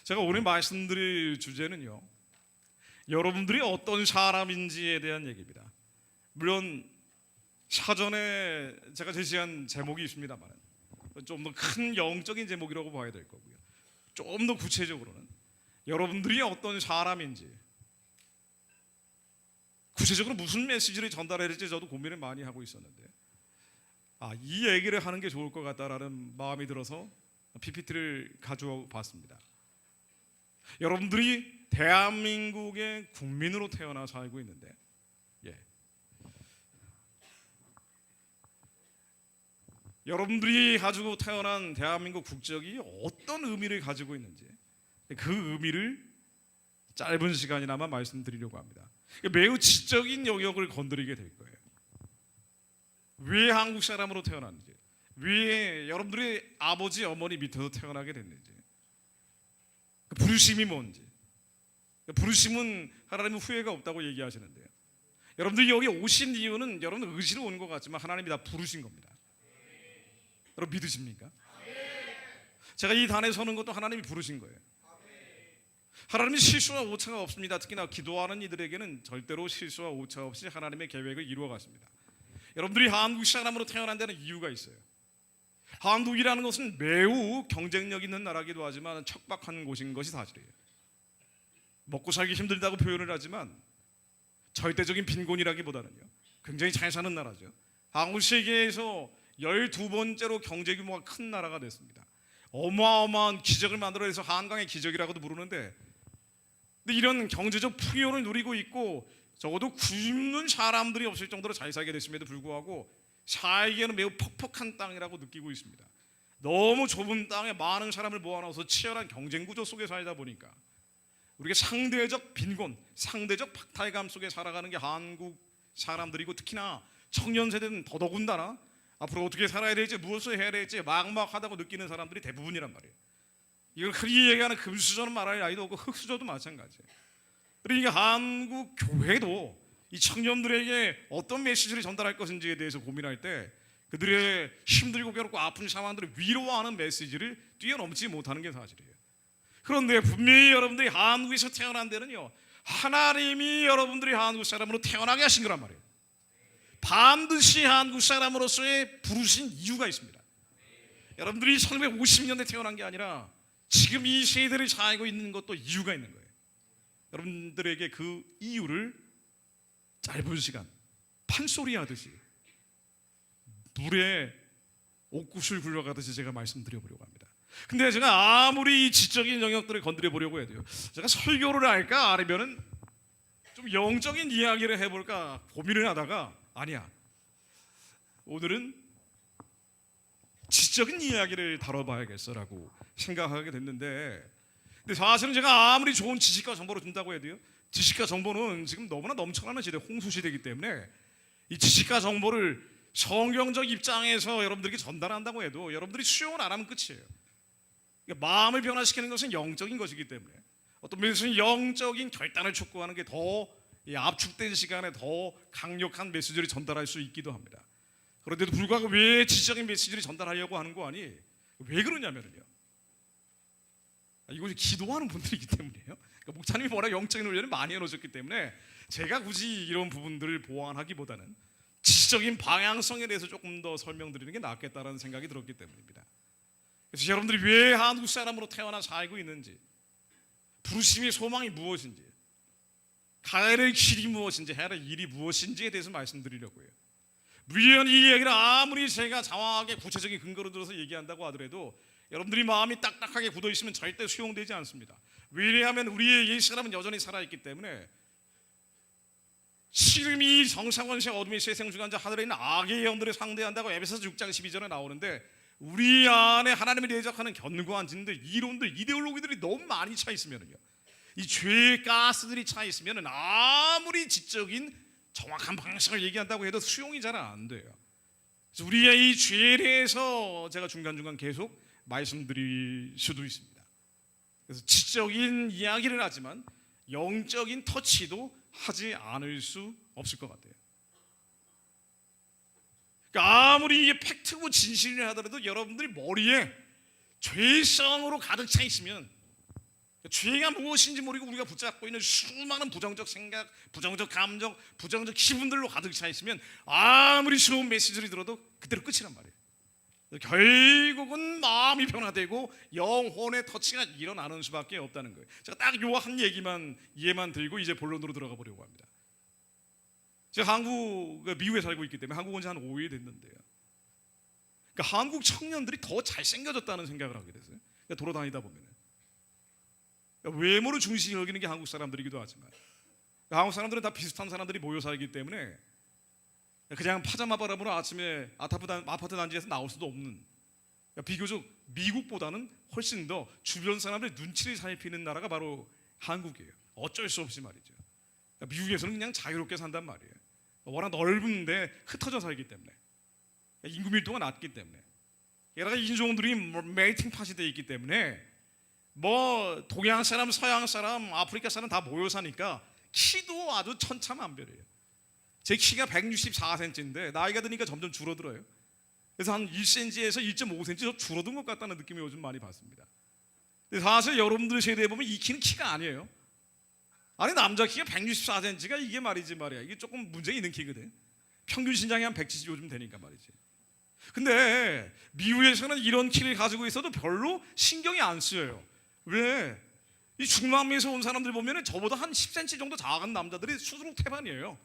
제가 오늘 말씀드릴 주제는요, 여러분들이 어떤 사람인지에 대한 얘기입니다. 물론 사전에 제가 제시한 제목이 있습니다만 좀 더 큰 영적인 제목이라고 봐야 될 거고요. 좀 더 구체적으로는 여러분들이 어떤 사람인지, 구체적으로 무슨 메시지를 전달해야 될지 저도 고민을 많이 하고 있었는데, 이 얘기를 하는 게 좋을 것 같다라는 마음이 들어서 PPT를 가져와 봤습니다. 여러분들이 대한민국의 국민으로 태어나 살고 있는데, 여러분들이 가지고 태어난 대한민국 국적이 어떤 의미를 가지고 있는지, 그 의미를 짧은 시간이나마 말씀드리려고 합니다. 매우 지적인 영역을 건드리게 될 거예요. 왜 한국 사람으로 태어났는지, 왜 여러분들이 아버지 어머니 밑에서 태어나게 됐는지, 그 부르심이 뭔지. 부르심은 하나님은 후회가 없다고 얘기하시는데요, 여러분들이 여기 오신 이유는 여러분 의지로 오는 것 같지만 하나님이 다 부르신 겁니다. 여러분 믿으십니까? 제가 이 단에 서는 것도 하나님이 부르신 거예요. 하나님이 실수와 오차가 없습니다. 특히나 기도하는 이들에게는 절대로 실수와 오차 없이 하나님의 계획을 이루어 갔습니다. 여러분들이 한국 사람으로 태어난 데는 이유가 있어요. 한국이라는 것은 매우 경쟁력 있는 나라기도 하지만 척박한 곳인 것이 사실이에요. 먹고 살기 힘들다고 표현을 하지만 절대적인 빈곤이라기보다는요, 굉장히 잘 사는 나라죠. 한국 세계에서 12번째로 경제 규모가 큰 나라가 됐습니다. 어마어마한 기적을 만들어내서 한강의 기적이라고도 부르는데, 근데 이런 경제적 풍요를 누리고 있고 적어도 굶는 사람들이 없을 정도로 잘 살게 됐음에도 불구하고 살기에는 매우 퍽퍽한 땅이라고 느끼고 있습니다. 너무 좁은 땅에 많은 사람을 모아넣어서 치열한 경쟁 구조 속에 살다 보니까 우리가 상대적 빈곤, 상대적 박탈감 속에 살아가는 게 한국 사람들이고, 특히나 청년 세대는 더더군다나 앞으로 어떻게 살아야 될지, 무엇을 해야 될지 막막하다고 느끼는 사람들이 대부분이란 말이에요. 이걸 흔히 얘기하는 금수저는 말할 나이도 없고 흙수저도 마찬가지예요. 그러니까 한국 교회도 이 청년들에게 어떤 메시지를 전달할 것인지에 대해서 고민할 때 그들의 힘들고 괴롭고 아픈 상황들을 위로하는 메시지를 뛰어넘지 못하는 게 사실이에요. 그런데 분명히 여러분들이 한국에서 태어난 데는요, 하나님이 여러분들이 한국 사람으로 태어나게 하신 거란 말이에요. 반드시 한국 사람으로서의 부르신 이유가 있습니다. 여러분들이 1950년대 태어난 게 아니라 지금 이 세대를 살고 있는 것도 이유가 있는 거예요. 여러분들에게 그 이유를 짧은 시간 판소리 하듯이 물에 옥구슬 굴려가듯이 제가 말씀드려보려고 합니다. 근데 제가 아무리 이 지적인 영역들을 건드려 보려고 해도요, 제가 설교를 할까 아니면은 좀 영적인 이야기를 해볼까 고민을 하다가, 아니야, 오늘은 지적인 이야기를 다뤄봐야겠어라고 생각하게 됐는데, 근데 사실은 제가 아무리 좋은 지식과 정보를 준다고 해도요, 지식과 정보는 지금 너무나 넘쳐나는 시대, 홍수 시대이기 때문에 이 지식과 정보를 성경적 입장에서 여러분들에게 전달한다고 해도 여러분들이 수용을 안 하면 끝이에요. 그러니까 마음을 변화시키는 것은 영적인 것이기 때문에 어떤 면에서는 영적인 결단을 촉구하는 게 더 압축된 시간에 더 강력한 메시지를 전달할 수 있기도 합니다. 그런데도 불구하고 왜 지적인 메시지를 전달하려고 하는 거 아니? 왜 그러냐면요, 이것이 기도하는 분들이기 때문이에요. 그러니까 목사님이 워낙 영적인 훈련을 많이 해놓으셨기 때문에 제가 굳이 이런 부분들을 보완하기보다는 지적인 방향성에 대해서 조금 더 설명드리는 게 낫겠다라는 생각이 들었기 때문입니다. 그래서 여러분들이 왜 한국 사람으로 태어나 살고 있는지, 부르심의 소망이 무엇인지, 가야 될 길이 무엇인지, 해야 될 일이 무엇인지에 대해서 말씀드리려고 해요. 물론 이 얘기를 아무리 제가 장황하게 구체적인 근거로 들어서 얘기한다고 하더라도 여러분들이 마음이 딱딱하게 굳어 있으면 절대 수용되지 않습니다. 왜냐하면 우리의 옛 사람은 여전히 살아있기 때문에, 시름이 정상원시 어둠의 세생주관자 하늘에 있는 악의 영들을 상대한다고 에베소서 6장 12절에 나오는데, 우리 안에 하나님을 대적하는 견고한 진들, 이론들, 이데올로기들이 너무 많이 차 있으면요, 이 죄의 가스들이 차 있으면 아무리 지적인 정확한 방식을 얘기한다고 해도 수용이 잘 안 돼요. 그래서 우리의 이 죄에 대해서 제가 중간중간 계속 말씀드릴 수도 있습니다. 그래서 지적인 이야기를 하지만 영적인 터치도 하지 않을 수 없을 것 같아요. 그러니까 그러니까 아무리 이게 팩트고 진실이라 하더라도 여러분들이 머리에 죄성으로 가득 차 있으면, 죄가 무엇인지 모르고 우리가 붙잡고 있는 수많은 부정적 생각, 부정적 감정, 부정적 기분들로 가득 차 있으면 아무리 좋은 메시지를 들어도 그대로 끝이란 말이에요. 결국은 마음이 변화되고 영혼의 터치가 일어나는 수밖에 없다는 거예요. 제가 딱 요 한 얘기만 이해만 들고 이제 본론으로 들어가 보려고 합니다. 제가 미국에 살고 있기 때문에 한국 온 지 한 5일 됐는데요. 그러니까 한국 청년들이 더 잘생겨졌다는 생각을 하게 됐어요. 그러니까 돌아다니다 보면 외모를 중시 여기는 게 한국 사람들이기도 하지만, 한국 사람들은 다 비슷한 사람들이 모여 살기 때문에 그냥 파자마 바람으로 아침에 아파트 단지에서 나올 수도 없는, 비교적 미국보다는 훨씬 더 주변 사람들의 눈치를 살피는 나라가 바로 한국이에요. 어쩔 수 없이 말이죠. 미국에서는 그냥 자유롭게 산단 말이에요. 워낙 넓은데 흩어져 살기 때문에, 인구 밀도가 낮기 때문에, 여러 가지 인종들이 메이팅 팟이 되어 있기 때문에 뭐 동양 사람, 서양 사람, 아프리카 사람 다 모여 사니까 키도 아주 천차만별이에요. 제 키가 164cm인데 나이가 드니까 점점 줄어들어요. 그래서 한 1cm에서 1.5cm 줄어든 것 같다는 느낌을 요즘 많이 받습니다. 근데 사실 여러분들 세대에 보면 이 키는 키가 아니에요. 아니, 남자 키가 164cm가 이게 말이야. 이게 조금 문제 있는 키거든. 평균 신장이 한 170 요즘 되니까 말이지. 근데 미국에서는 이런 키를 가지고 있어도 별로 신경이 안 쓰여요. 왜? 이 중남미에서 온 사람들 보면 저보다 한 10cm 정도 작은 남자들이 수두룩 태반이에요.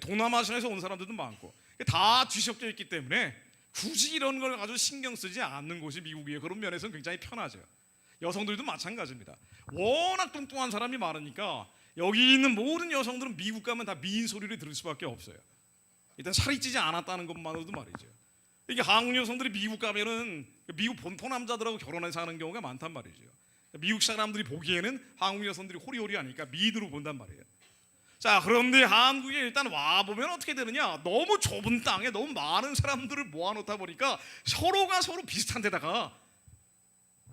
동남아시아에서 온 사람들도 많고 다 뒤섞여 있기 때문에 굳이 이런 걸 가지고 신경 쓰지 않는 곳이 미국이에요. 그런 면에서는 굉장히 편하죠. 여성들도 마찬가지입니다. 워낙 뚱뚱한 사람이 많으니까 여기 있는 모든 여성들은 미국 가면 다 미인 소리를 들을 수밖에 없어요. 일단 살이 찌지 않았다는 것만으로도 말이죠. 이게 한국 여성들이 미국 가면은 미국 본토 남자들하고 결혼해서 사는 경우가 많단 말이죠. 미국 사람들이 보기에는 한국 여성들이 호리호리하니까 미인으로 본단 말이에요. 자, 그런데 한국에 일단 와보면 어떻게 되느냐, 너무 좁은 땅에 너무 많은 사람들을 모아놓다 보니까 서로가 서로 비슷한 데다가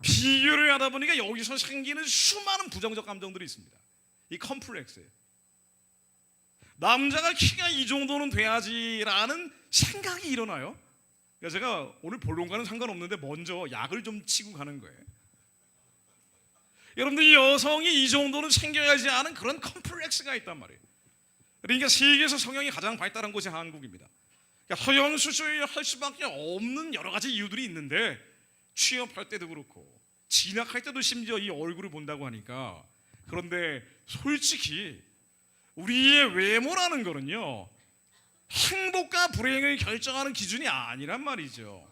비교를 하다 보니까 여기서 생기는 수많은 부정적 감정들이 있습니다. 이 컴플렉스예요. 남자가 키가 이 정도는 돼야지라는 생각이 일어나요. 그러니까 제가 오늘 본론과는 상관없는데 먼저 약을 좀 치고 가는 거예요. 여러분들, 여성이 이 정도는 생겨야지 하는 그런 컴플렉스가 있단 말이에요. 그러니까 세계에서 성형이 가장 발달한 곳이 한국입니다. 그러니까 성형 수술을 할 수밖에 없는 여러 가지 이유들이 있는데, 취업할 때도 그렇고 진학할 때도 심지어 이 얼굴을 본다고 하니까. 그런데 솔직히 우리의 외모라는 거는요, 행복과 불행을 결정하는 기준이 아니란 말이죠.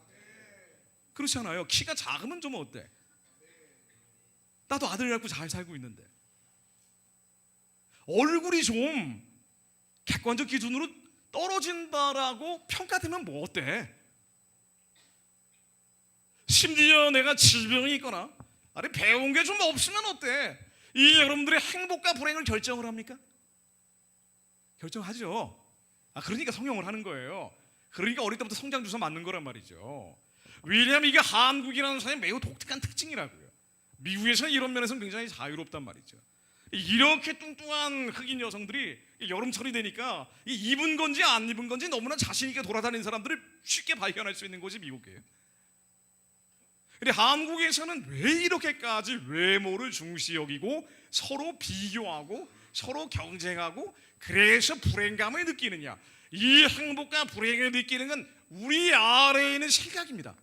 그렇지 않아요? 키가 작으면 좀 어때? 나도 아들 낳고 잘 살고 있는데. 얼굴이 좀 객관적 기준으로 떨어진다라고 평가되면 뭐 어때? 심지어 내가 질병이 있거나 아니 배운 게 좀 없으면 어때? 이 여러분들의 행복과 불행을 결정을 합니까? 결정하죠. 그러니까 성형을 하는 거예요. 그러니까 어릴 때부터 성장 주사 맞는 거란 말이죠. 왜냐하면 이게 한국이라는 사람이 매우 독특한 특징이라고요. 미국에서는 이런 면에서는 굉장히 자유롭단 말이죠. 이렇게 뚱뚱한 흑인 여성들이 여름철이 되니까 입은 건지 안 입은 건지 너무나 자신 있게 돌아다니는 사람들을 쉽게 발견할 수 있는 곳이 미국이에요. 근데 한국에서는 왜 이렇게까지 외모를 중시 여기고 서로 비교하고 서로 경쟁하고 그래서 불행감을 느끼느냐? 이 행복과 불행을 느끼는 건 우리 아래에 있는 생각입니다.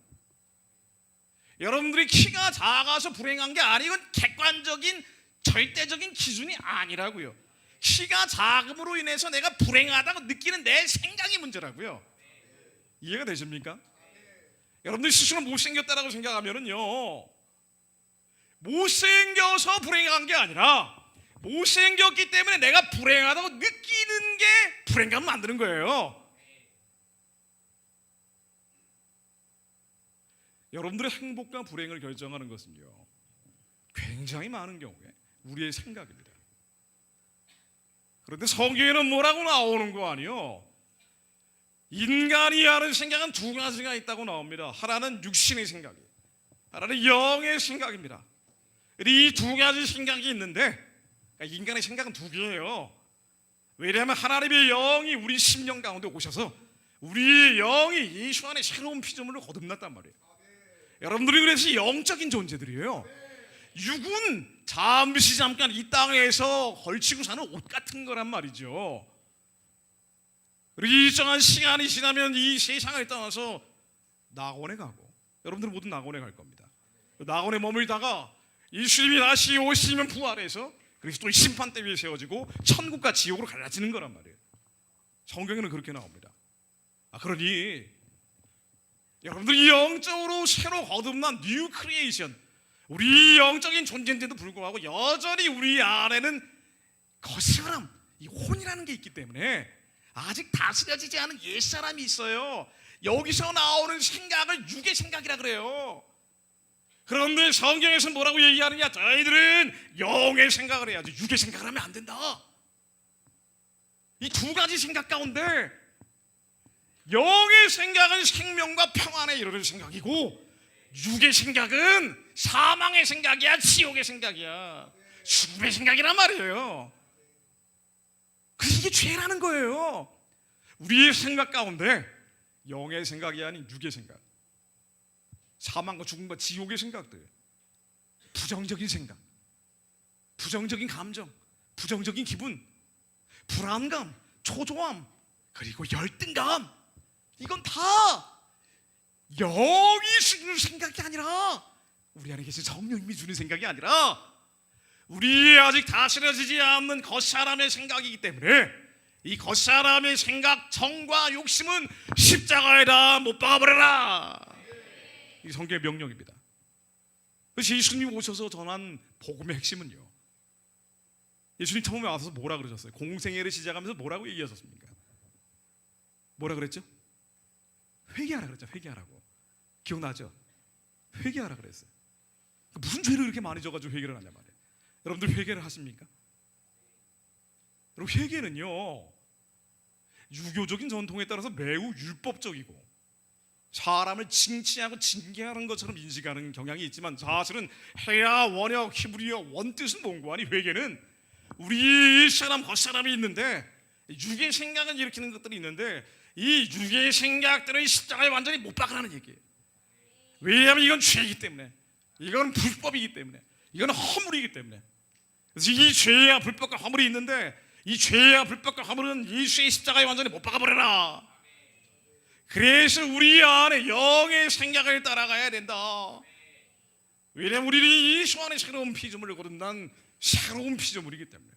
여러분들이 키가 작아서 불행한 게 아니고 객관적인 절대적인 기준이 아니라고요. 키가 작음으로 인해서 내가 불행하다고 느끼는 내 생각이 문제라고요. 이해가 되십니까? 여러분들이 스스로 못생겼다라고 생각하면은요, 못생겨서 불행한 게 아니라 못생겼기 때문에 내가 불행하다고 느끼는 게 불행감을 만드는 거예요. 여러분들의 행복과 불행을 결정하는 것은요, 굉장히 많은 경우에 우리의 생각입니다. 그런데 성경에는 뭐라고 나오는 거 아니요? 인간이 하는 생각은 두 가지가 있다고 나옵니다. 하나는 육신의 생각이, 하나는 영의 생각입니다. 이 두 가지 생각이 있는데, 그러니까 인간의 생각은 두 개예요. 왜냐하면 하나님의 영이 우리 심령 가운데 오셔서 우리의 영이 예수 안에 새로운 피조물로 거듭났단 말이에요. 여러분들이 그래서 영적인 존재들이에요. 육은 잠깐 이 땅에서 걸치고 사는 옷 같은 거란 말이죠. 그리고 일정한 시간이 지나면 이 세상을 떠나서 낙원에 가고, 여러분들은 모두 낙원에 갈 겁니다. 낙원에 머물다가 예수님이 다시 오시면 부활해서 그리스도의 심판대 위에 세워지고 천국과 지옥으로 갈라지는 거란 말이에요. 성경에는 그렇게 나옵니다. 그러니 여러분들이 영적으로 새로 거듭난 뉴 크리에이션, 우리 영적인 존재인데도 불구하고 여전히 우리 안에는 거시기함, 이 혼이라는 게 있기 때문에 아직 다스려지지 않은 옛사람이 있어요. 여기서 나오는 생각을 육의 생각이라 그래요. 그런데 성경에서 뭐라고 얘기하느냐? 저희들은 영의 생각을 해야지 육의 생각을 하면 안 된다. 이 두 가지 생각 가운데 영의 생각은 생명과 평안에 이르는 생각이고, 육의 생각은 사망의 생각이야, 지옥의 생각이야, 죽음의 생각이란 말이에요. 그래서 이게 죄라는 거예요. 우리의 생각 가운데 영의 생각이 아닌 육의 생각, 사망과 죽음과 지옥의 생각들, 부정적인 생각, 부정적인 감정, 부정적인 기분, 불안감, 초조함, 그리고 열등감, 이건 다 영이 주는 생각이 아니라, 우리 안에 계신 성령님이 주는 생각이 아니라 우리의 아직 다스려지지 않는 겉사람의 생각이기 때문에 이 겉사람의 생각, 정과 욕심은 십자가에다 못 박아버려라. 이 성경의 명령입니다. 그래서 예수님이 오셔서 전한 복음의 핵심은요, 예수님 처음에 와서 뭐라 그러셨어요? 공생애를 시작하면서 뭐라고 얘기하셨습니까? 뭐라 그랬죠? 회개하라 그랬죠. 회개하라고. 기억나죠? 회개하라 그랬어요. 무슨 죄를 그렇게 많이 져가지고 회개를 하냐 말이에요. 여러분들 회개를 하십니까? 여러분, 회개는요 유교적인 전통에 따라서 매우 율법적이고 사람을 징치하고 징계하는 것처럼 인식하는 경향이 있지만, 사실은 해야 원역 히브리어 원뜻은 뭔고하니 회개는 우리 사람 겉사람이 있는데 육의 생각을 일으키는 것들이 있는데 이 육의 생각들을 십자가에 완전히 못 박으라는 얘기예요. 왜냐하면 이건 죄이기 때문에, 이건 불법이기 때문에, 이건 허물이기 때문에. 그래서 이 죄와 불법과 허물이 있는데 이 죄와 불법과 허물은 예수의 십자가에 완전히 못 박아버려라. 그래서 우리 안에 영의 생각을 따라가야 된다. 왜냐하면 우리는 예수 안에 새로운 피조물을 거듭난 새로운 피조물이기 때문에.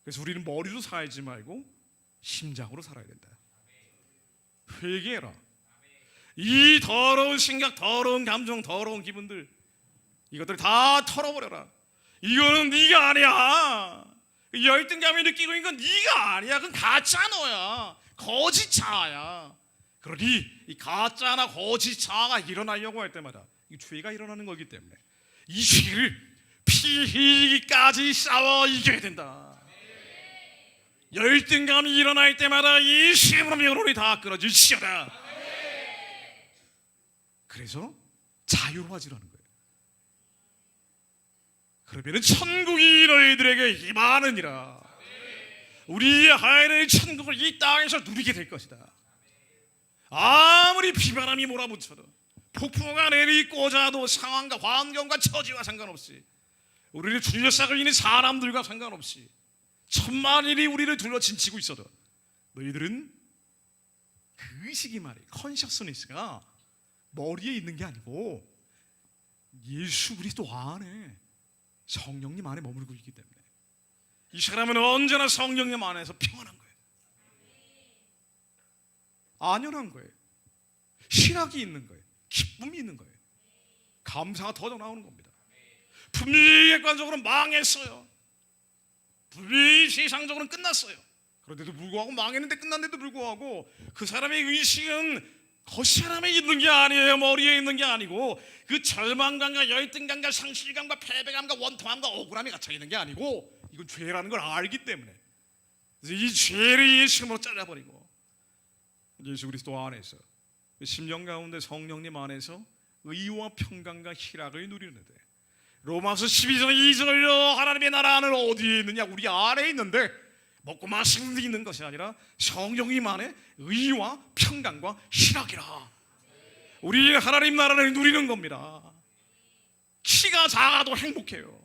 그래서 우리는 머리로 살지 말고 심장으로 살아야 된다. 회개해라. 이 더러운 생각, 더러운 감정, 더러운 기분들, 이것들 다 털어버려라. 이거는 네가 아니야. 열등감이 느끼고 있는 건 네가 아니야. 그건 가짜 너야. 거짓 자아야. 그러니 이 가짜나 거짓 자아가 일어나려고 할 때마다 이 죄가 일어나는 거기 때문에 이 죄를 피 흘리기까지 싸워 이겨야 된다. 열등감이 일어날 때마다 이 시험으로 영혼이 다 끊어질지어다. 그래서 자유로워지라는 거예요. 그러면 천국이 너희들에게 임하느니라. 우리의 하나님의 천국을 이 땅에서 누리게 될 것이다. 아무리 비바람이 몰아붙여도, 폭풍우가 내리꽂아도 상황과 환경과 처지와 상관없이, 우리를 둘러싸고 있는 사람들과 상관없이, 천만일이 우리를 둘러 진치고 있어도 너희들은 그 의식이 말이에요. 컨셔스니스가 머리에 있는 게 아니고 예수 그리스도 안에, 성령님 안에 머물고 있기 때문에 이 사람은 언제나 성령님 안에서 평안한 거예요. 안연한 거예요. 희락이 있는 거예요. 기쁨이 있는 거예요. 감사가 터져 나오는 겁니다. 분명히 객관적으로 망했어요. 분명히 세상적으로는 끝났어요. 그런데도 불구하고, 망했는데 끝났는데도 불구하고 그 사람의 의식은 겉사람에 있는 게 아니에요. 머리에 있는 게 아니고 그 절망감과 열등감과 상실감과 패배감과 원통함과 억울함이 갇혀 있는 게 아니고, 이건 죄라는 걸 알기 때문에 그래서 이 죄를 예수님으로 잘라버리고 예수 그리스도 안에서 심령 가운데 성령님 안에서 의와 평강과 희락을 누리는데, 로마서 12장 2절로 하나님의 나라는 어디에 있느냐? 우리 안에 있는데 먹고 마시는 데 있는 것이 아니라 성령님 안에 의와 평강과 희락이라. 우리 하나님 나라를 누리는 겁니다. 키가 작아도 행복해요.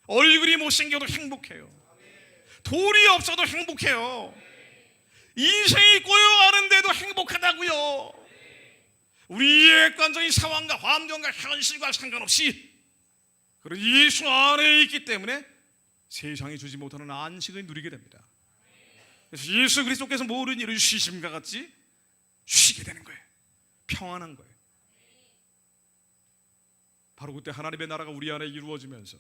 얼굴이 못생겨도 행복해요. 돈이 없어도 행복해요. 인생이 꼬여가는데도 행복하다고요. 우리의 객관적인 상황과 환경과 현실과 상관없이 그런 예수 안에 있기 때문에 세상이 주지 못하는 안식을 누리게 됩니다. 그래서 예수 그리스도께서 모든 일을 쉬심과 같이 쉬게 되는 거예요. 평안한 거예요. 바로 그때 하나님의 나라가 우리 안에 이루어지면서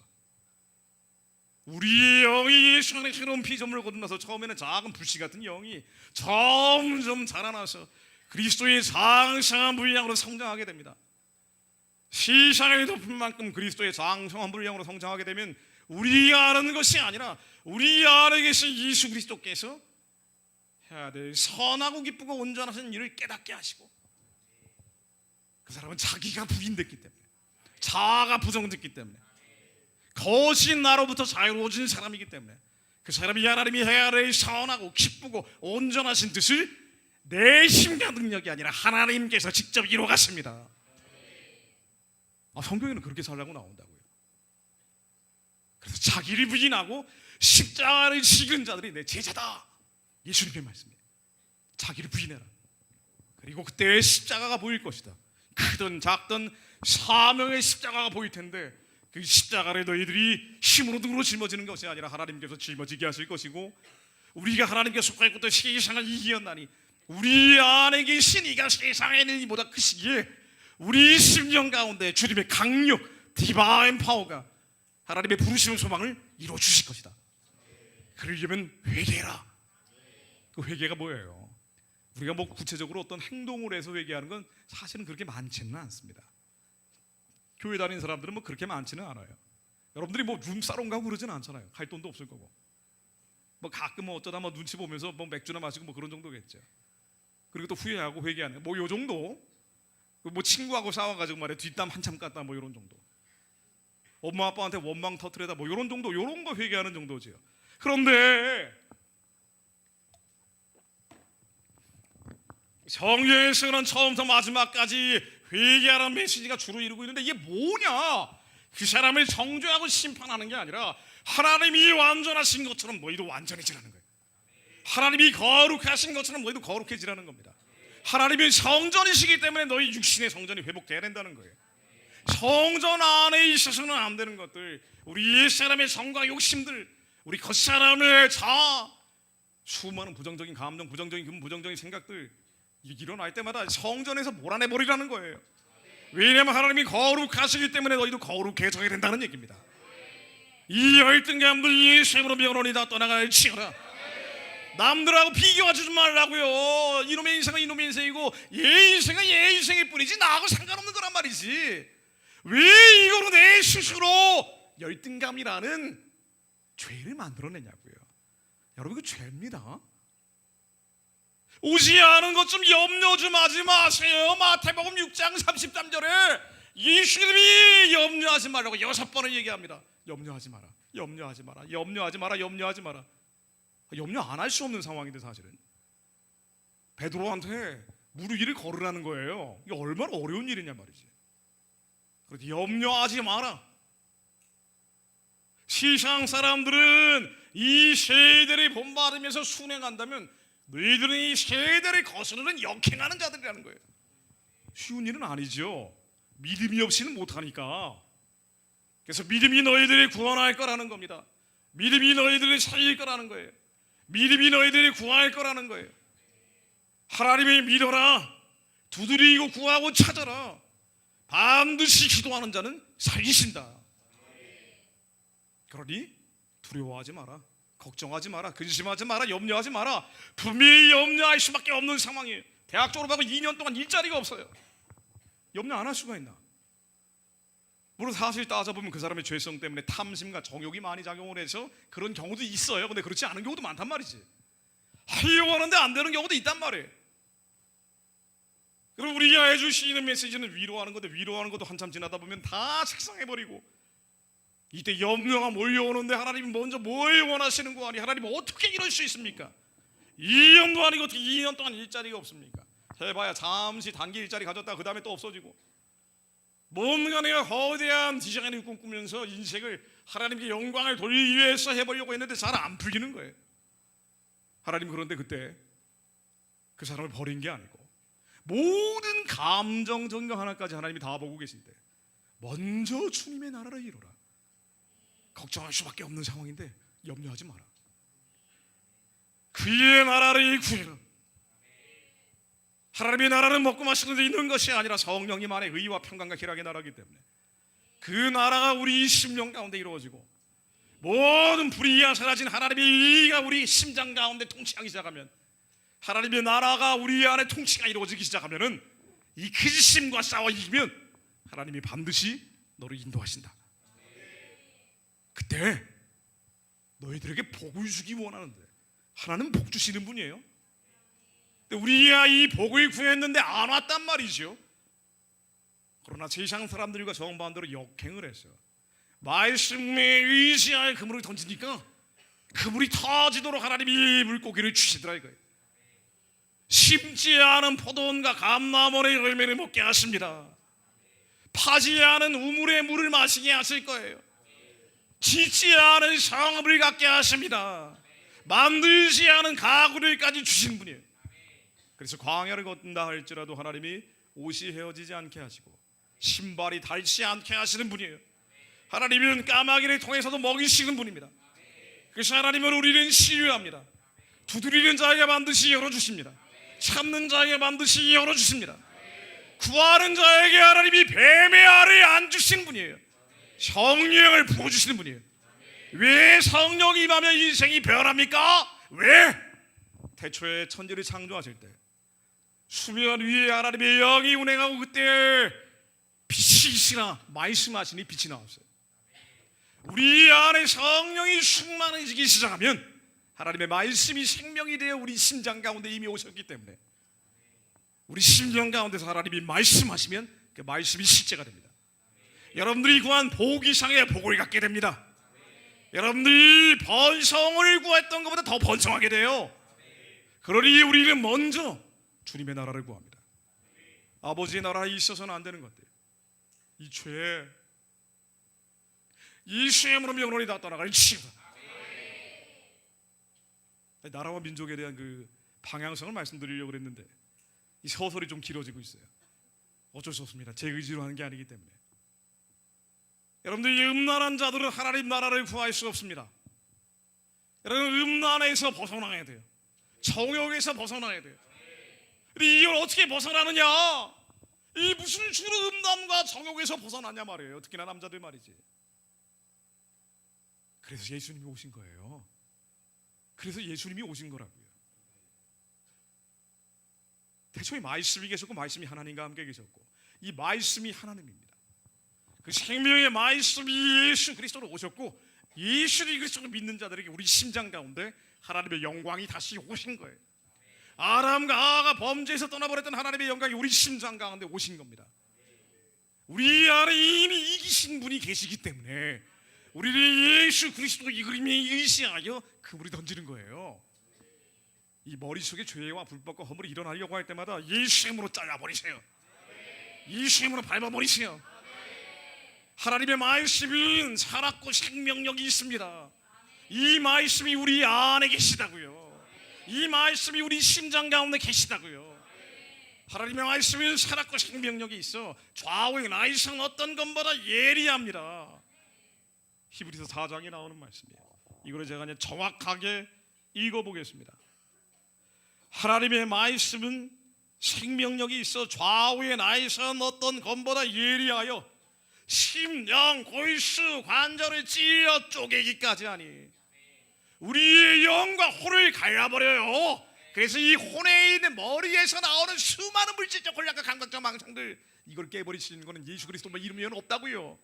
우리의 영이 예수 안에 새로운 피조물을 거듭나서 처음에는 작은 불씨 같은 영이 점점 자라나서 그리스도의 장성한 분량으로 성장하게 됩니다. 세상의 높은 만큼 그리스도의 장성한 분량으로 성장하게 되면 우리가 아는 것이 아니라 우리 안에 계신 예수 그리스도께서 해야 될 선하고 기쁘고 온전하신 일을 깨닫게 하시고, 그 사람은 자기가 부인됐기 때문에, 자아가 부정됐기 때문에, 거짓 나로부터 자유로워진 사람이기 때문에 그 사람이 하나님이 해야 될 선하고 기쁘고 온전하신 뜻을 내 힘과 능력이 아니라 하나님께서 직접 이루어갔습니다. 성경에는 그렇게 살라고 나온다고요. 그래서 자기를 부인하고 십자가를 지은 자들이 내 제자다. 예수님의 말씀이에요. 자기를 부인해라. 그리고 그때 십자가가 보일 것이다. 크든 작든 사명의 십자가가 보일 텐데 그 십자가를 너희들이 힘으로 능으로 짊어지는 것이 아니라 하나님께서 짊어지게 하실 것이고, 우리가 하나님께 속하였고 또 세상을 이기었나니 우리 안에 계신 이가 세상에 있는 이보다 크시기에 우리 심령 가운데 주님의 강력, 디바인 파워가 하나님의 부르심의 소망을 이루어 주실 것이다. 그러려면 회개해라. 그 회개가 뭐예요? 우리가 뭐 구체적으로 어떤 행동을 해서 회개하는 건 사실은 그렇게 많지는 않습니다. 교회 다니는 사람들은 뭐 그렇게 많지는 않아요. 여러분들이 뭐 룸사롱 가고 그러지는 않잖아요. 갈 돈도 없을 거고. 뭐 가끔 뭐 어쩌다 뭐 눈치 보면서 뭐 맥주나 마시고 뭐 그런 정도겠죠. 그리고 또 후회하고 회개하는 뭐 요 정도. 뭐 친구하고 싸워가지고 말이야 뒷담 한참 깠다 뭐 이런 정도. 엄마 아빠한테 원망 터트려다 뭐 이런 정도, 이런 거 회개하는 정도지요. 그런데 성경에서는 처음부터 마지막까지 회개하라는 메시지가 주로 이루고 있는데 이게 뭐냐? 그 사람을 정죄하고 심판하는 게 아니라 하나님이 완전하신 것처럼 너희도 완전해지라는 거예요. 하나님이 거룩하신 것처럼 너희도 거룩해지라는 겁니다. 하나님이 성전이시기 때문에 너희 육신의 성전이 회복돼야 된다는 거예요. 성전 안에 있어서는 안 되는 것들, 우리 옛사람의 성과 욕심들, 우리 겉사람의 자아, 수많은 부정적인 감정, 부정적인 기분, 부정적인 생각들 일어날 때마다 성전에서 몰아내버리라는 거예요. 왜냐하면 하나님이 거룩하시기 때문에 너희도 거룩해져야 된다는 얘기입니다. 이 열등감들 예수님으로 면원이다 떠나갈지어다. 남들하고 비교하지 좀 말라고요. 이놈의 인생은 이놈의 인생이고 얘 인생은 얘 인생일 뿐이지 나하고 상관없는 거란 말이지. 왜 이거로 내 스스로 열등감이라는 죄를 만들어내냐고요. 여러분, 이거 죄입니다. 오지 않은 것 좀 염려 좀 하지 마세요. 마태복음 6장 33절에 예수님이 염려하지 말라고 6번을 얘기합니다. 염려하지 마라, 염려하지 마라, 염려하지 마라, 염려하지 마라. 염려 안 할 수 없는 상황인데 사실은 베드로한테 물 위를 걸으라는 거예요. 이게 얼마나 어려운 일이냐 말이지. 그래서 염려하지 마라. 세상 사람들은 이 세대를 본받으면서 순행한다면 너희들은 이 세대를 거스르는 역행하는 자들이라는 거예요. 쉬운 일은 아니죠. 믿음이 없이는 못하니까. 그래서 믿음이 너희들을 구원할 거라는 겁니다. 믿음이 너희들을 살릴 거라는 거예요. 믿음이 너희들을 구할 거라는 거예요. 하나님을 믿어라. 두드리고 구하고 찾아라. 반드시 기도하는 자는 살리신다. 그러니 두려워하지 마라, 걱정하지 마라, 근심하지 마라, 염려하지 마라. 분명히 염려할 수밖에 없는 상황이에요. 대학 졸업하고 2년 동안 일자리가 없어요. 염려 안 할 수가 있나? 물론 사실 따져보면 그 사람의 죄성 때문에 탐심과 정욕이 많이 작용을 해서 그런 경우도 있어요. 근데 그렇지 않은 경우도 많단 말이지. 하려고 하는데 안 되는 경우도 있단 말이에요. 그리고 우리가 해주시는 메시지는 위로하는 건데 위로하는 것도 한참 지나다 보면 다 책상해버리고 이때 염려가 몰려오는데 하나님이 먼저 뭘 원하시는 거 아니? 하나님 어떻게 이럴 수 있습니까? 2년도 아니고 어떻게 2년 동안 일자리가 없습니까? 해봐야 잠시 단기 일자리 가졌다 그 다음에 또 없어지고, 뭔가 내가 거대한 디자인을 꿈꾸면서 인생을 하나님께 영광을 돌리기 위해서 해보려고 했는데 잘 안 풀리는 거예요. 하나님 그런데 그때 그 사람을 버린 게 아니고 모든 감정 전경 하나까지 하나님이 다 보고 계신데 먼저 주님의 나라를 이루라. 걱정할 수밖에 없는 상황인데 염려하지 마라. 그의 나라를 구해라. 하나님의 나라는 먹고 마시는 데 있는 것이 아니라 성령님 안에 의와 평강과 희락의 나라이기 때문에 그 나라가 우리 심령 가운데 이루어지고 모든 불의가 사라진 하나님의 의가 우리 심장 가운데 통치하기 시작하면, 하나님의 나라가 우리 안에 통치가 이루어지기 시작하면은 이 근심과 싸워 이기면 하나님이 반드시 너를 인도하신다. 그때 너희들에게 복을 주기 원하는데 하나님은 복 주시는 분이에요. 근데 우리가 이 복을 구했는데 안 왔단 말이죠. 그러나 세상 사람들과 정반대로 역행을 했어요. 말씀에 의지하여 그물을 던지니까 그물이 터지도록 하나님이 물고기를 주시더라 이거예요. 심지 않은 포도원과 감람원의 열매를 먹게 하십니다. 파지 않은 우물의 물을 마시게 하실 거예요. 짓지 않은 성읍을 갖게 하십니다. 만들지 않은 가구를까지 주신 분이에요. 그래서 광야를 걷는다 할지라도 하나님이 옷이 헤어지지 않게 하시고 신발이 닳지 않게 하시는 분이에요. 하나님은 까마귀를 통해서도 먹이시는 분입니다. 그래서 하나님은 우리는 신뢰합니다. 두드리는 자에게 반드시 열어주십니다. 참는 자에게 반드시 열어주십니다. 구하는 자에게 하나님이 뱀의 알을 안 주신 분이에요. 성령을 부어주시는 분이에요. 왜 성령이 임하면 인생이 변합니까? 왜? 태초에 천지를 창조하실 때 수면 위에 하나님의 영이 운행하고 그때 빛이 있으나 말씀하시니 빛이 나왔어요. 우리 안에 성령이 충만해지기 시작하면 하나님의 말씀이 생명이 되어 우리 심장 가운데 이미 오셨기 때문에 우리 심령 가운데서 하나님이 말씀하시면 그 말씀이 실제가 됩니다. 여러분들이 구한 복 이상의 복을 갖게 됩니다. 여러분들이 번성을 구했던 것보다 더 번성하게 돼요. 그러니 우리는 먼저 주님의 나라를 구합니다. 아버지의 나라에 있어서는 안 되는 것들, 이 죄, 이 쇠물은 영원히 다 떠나갈 치유다. 나라와 민족에 대한 그 방향성을 말씀드리려고 그랬는데 이 서설이 좀 길어지고 있어요. 어쩔 수 없습니다. 제 의지로 하는 게 아니기 때문에. 여러분들, 이 음란한 자들은 하나님 나라를 구할 수 없습니다. 여러분, 음란에서 벗어나야 돼요. 정욕에서 벗어나야 돼요. 이걸 어떻게 벗어나느냐? 이 무슨 수로 음란과 정욕에서 벗어나냐 말이에요. 특히나 남자들 말이지. 그래서 예수님이 오신 거예요. 그래서 예수님이 오신 거라고요. 태초에 말씀이 계셨고 말씀이 하나님과 함께 계셨고 이 말씀이 하나님입니다. 그 생명의 말씀이 예수 그리스도로 오셨고 예수 그리스도를 믿는 자들에게 우리 심장 가운데 하나님의 영광이 다시 오신 거예요. 아람과 아가 범죄에서 떠나버렸던 하나님의 영광이 우리 심장 가운데 오신 겁니다. 우리 안에 이미 이기신 분이 계시기 때문에 우리를 예수 그리스도 이 그림에 의지하여 그물이 던지는 거예요. 이 머릿속에 죄와 불법과 허물이 일어나려고 할 때마다 예수 이름으로 잘라버리세요. 예수 이름으로 밟아버리세요. 하나님의 말씀은 살았고 생명력이 있습니다. 이 말씀이 우리 안에 계시다고요. 이 말씀이 우리 심장 가운데 계시다고요. 하나님의 말씀은 살았고 생명력이 있어 좌우의 나이성 어떤 것보다 예리합니다. 히브리서 4장에 나오는 말씀이에요. 이거를 제가 그냥 정확하게 읽어보겠습니다. 하나님의 말씀은 생명력이 있어 좌우의 나이성 어떤 것보다 예리하여 심령 골수 관절을 찔러 쪼개기까지 하니 우리의 영과 혼을 갈라버려요. 그래서 이 혼에 있는 머리에서 나오는 수많은 물질적 혼란과 감각적 망상들 이걸 깨버리시는 것은 예수 그리스도만 이름이면 없다고요.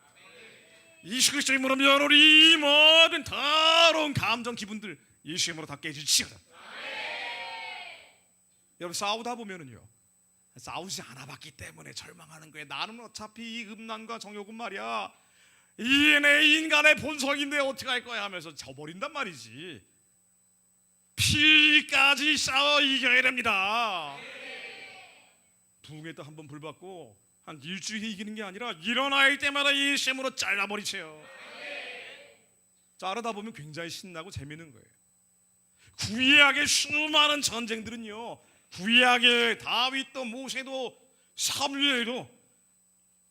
예수 그리스도 이름으로 우리 모든 더러운 감정 기분들 예수 이름으로 다 깨지시오다. 여러분, 싸우다 보면은요, 싸우지 않아봤기 때문에 절망하는 거예요. 나는 어차피 이 음란과 정욕은 말이야 이 내 인간의 본성인데 어떻게 할 거야 하면서 져버린단 말이지. 피까지 싸워 이겨야 됩니다. 부흥회 때 한번 불 받고 한 일주일에 이기는 게 아니라 일어날 때마다 이 셈으로 잘라버리세요. 자르다 보면 굉장히 신나고 재밌는 거예요. 구약의 수많은 전쟁들은요, 구약의 다윗도 모세도 사무엘도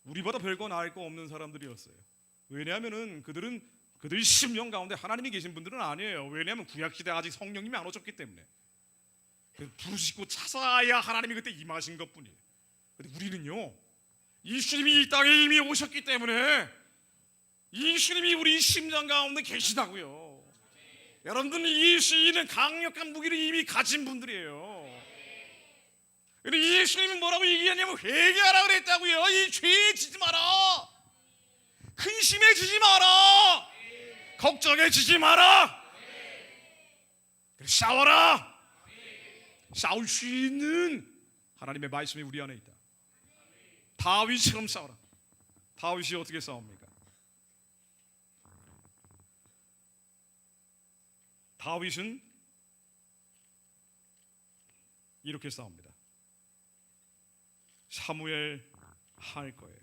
우리보다 별거 나을 거 없는 사람들이었어요. 왜냐하면은 그들이 심령 가운데 하나님이 계신 분들은 아니에요. 왜냐하면 구약 시대 아직 성령님이 안 오셨기 때문에 부르시고 찾아야 하나님이 그때 임하신 것뿐이에요. 근데 우리는요, 예수님이 이 땅에 이미 오셨기 때문에 예수님이 우리 심장 가운데 계시다고요. 여러분들은 예수님은 강력한 무기를 이미 가진 분들이에요. 근데 예수님은 뭐라고 얘기하냐면 회개하라 그랬다고요. 이 죄에 지지 마라, 근심에 지지 마라, 걱정에 지지 마라, 싸워라. 싸울 수 있는 하나님의 말씀이 우리 안에 있다. 다윗처럼 싸워라. 다윗이 어떻게 싸웁니까? 다윗은 이렇게 싸웁니다. 사무엘 할 거예요.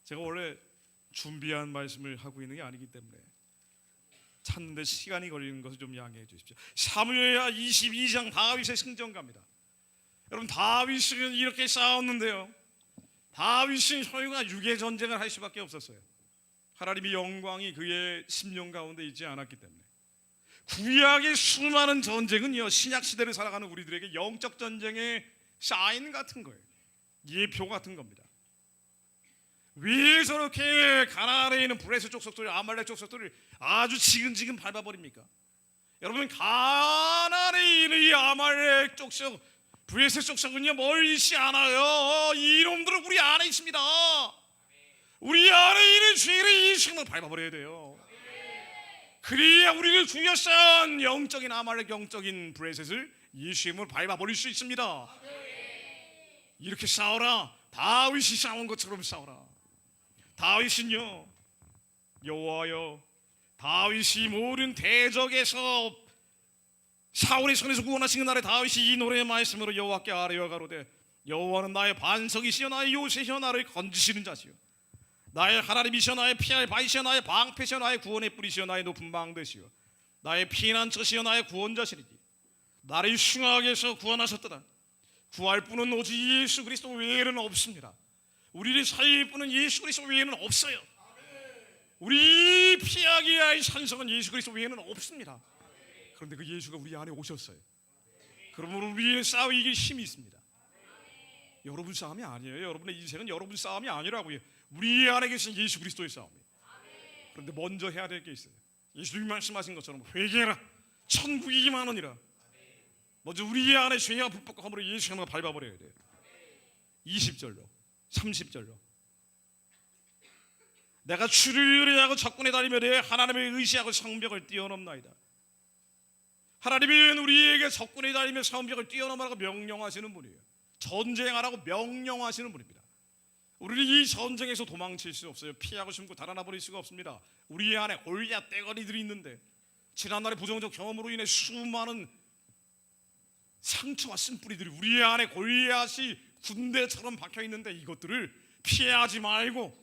제가 원래 준비한 말씀을 하고 있는 게 아니기 때문에 찾는데 시간이 걸리는 것을 좀 양해해 주십시오. 사무엘하 22장 다윗의 승전가입니다. 여러분, 다윗은 이렇게 싸웠는데요, 다윗은 소유가 육의 전쟁을 할 수밖에 없었어요. 하나님의 영광이 그의 심령 가운데 있지 않았기 때문에. 구약의 수많은 전쟁은요, 신약 시대를 살아가는 우리들에게 영적 전쟁의 사인 같은 거예요. 예표 같은 겁니다. 왜 저렇게 가나안에 있는 브레스 족속들, 아말렉 족속들을 아주 지근지근 밟아버립니까? 여러분, 가나안에 있는 이 아말렉 족속, 브레스 족속은요 멀지 않아요. 이놈들은 우리 안에 있습니다. 우리 안에 있는 죄를 예수님을 밟아버려야 돼요. 그래야 우리를 죽였던 영적인 아말렉, 영적인 브레셋을 예수님을 밟아버릴 수 있습니다. 이렇게 싸워라. 다윗이 싸운 것처럼 싸워라. 다윗은요, 여호와여, 다윗이 모든 대적에서 사울의 손에서 구원하신 날에 다윗이 이 노래의 말씀으로 여호와께 아뢰어 가로되, 여호와는 나의 반석이시여 나의 요새시여 나를 건지시는 자시여, 나의 하나님이시여 나의 피할 바이시여 나의 방패시여 나의 구원의 뿌리시여 나의 높은 방대시여 나의 피난처시여 나의 구원자시리니 나를 흉악에서 구원하셨도다. 구할 분은 오직 예수 그리스도 외에는 없습니다. 우리를 살릴 분은 예수 그리스도 외에는 없어요. 우리 피하기 위한 산성은 예수 그리스도 외에는 없습니다. 그런데 그 예수가 우리 안에 오셨어요. 그러므로 우리의 싸워 이길 힘이 있습니다. 여러분 싸움이 아니에요. 여러분의 인생은 여러분 싸움이 아니라고요. 우리 안에 계신 예수 그리스도의 싸움이에요. 그런데 먼저 해야 될 게 있어요. 예수님이 말씀하신 것처럼 회개라, 천국이 임하느니라. 먼저 우리 안에 죄와 불법과 허물을 예수님을 밟아버려야 돼요. 20절로 30절로 내가 주를 의뢰하고 적군에 다니며 내 하나님을 의지하고 성벽을 뛰어넘나이다. 하나님은 우리에게 적군에 다니며 성벽을 뛰어넘으라고 명령하시는 분이에요. 전쟁하라고 명령하시는 분입니다. 우리는 이 전쟁에서 도망칠 수 없어요. 피하고 숨고 달아나 버릴 수가 없습니다. 우리 안에 골리앗 떼거리들이 있는데, 지난날의 부정적 경험으로 인해 수많은 상처와 쓴뿌리들이 우리 안에 골리앗이 군대처럼 박혀 있는데, 이것들을 피하지 말고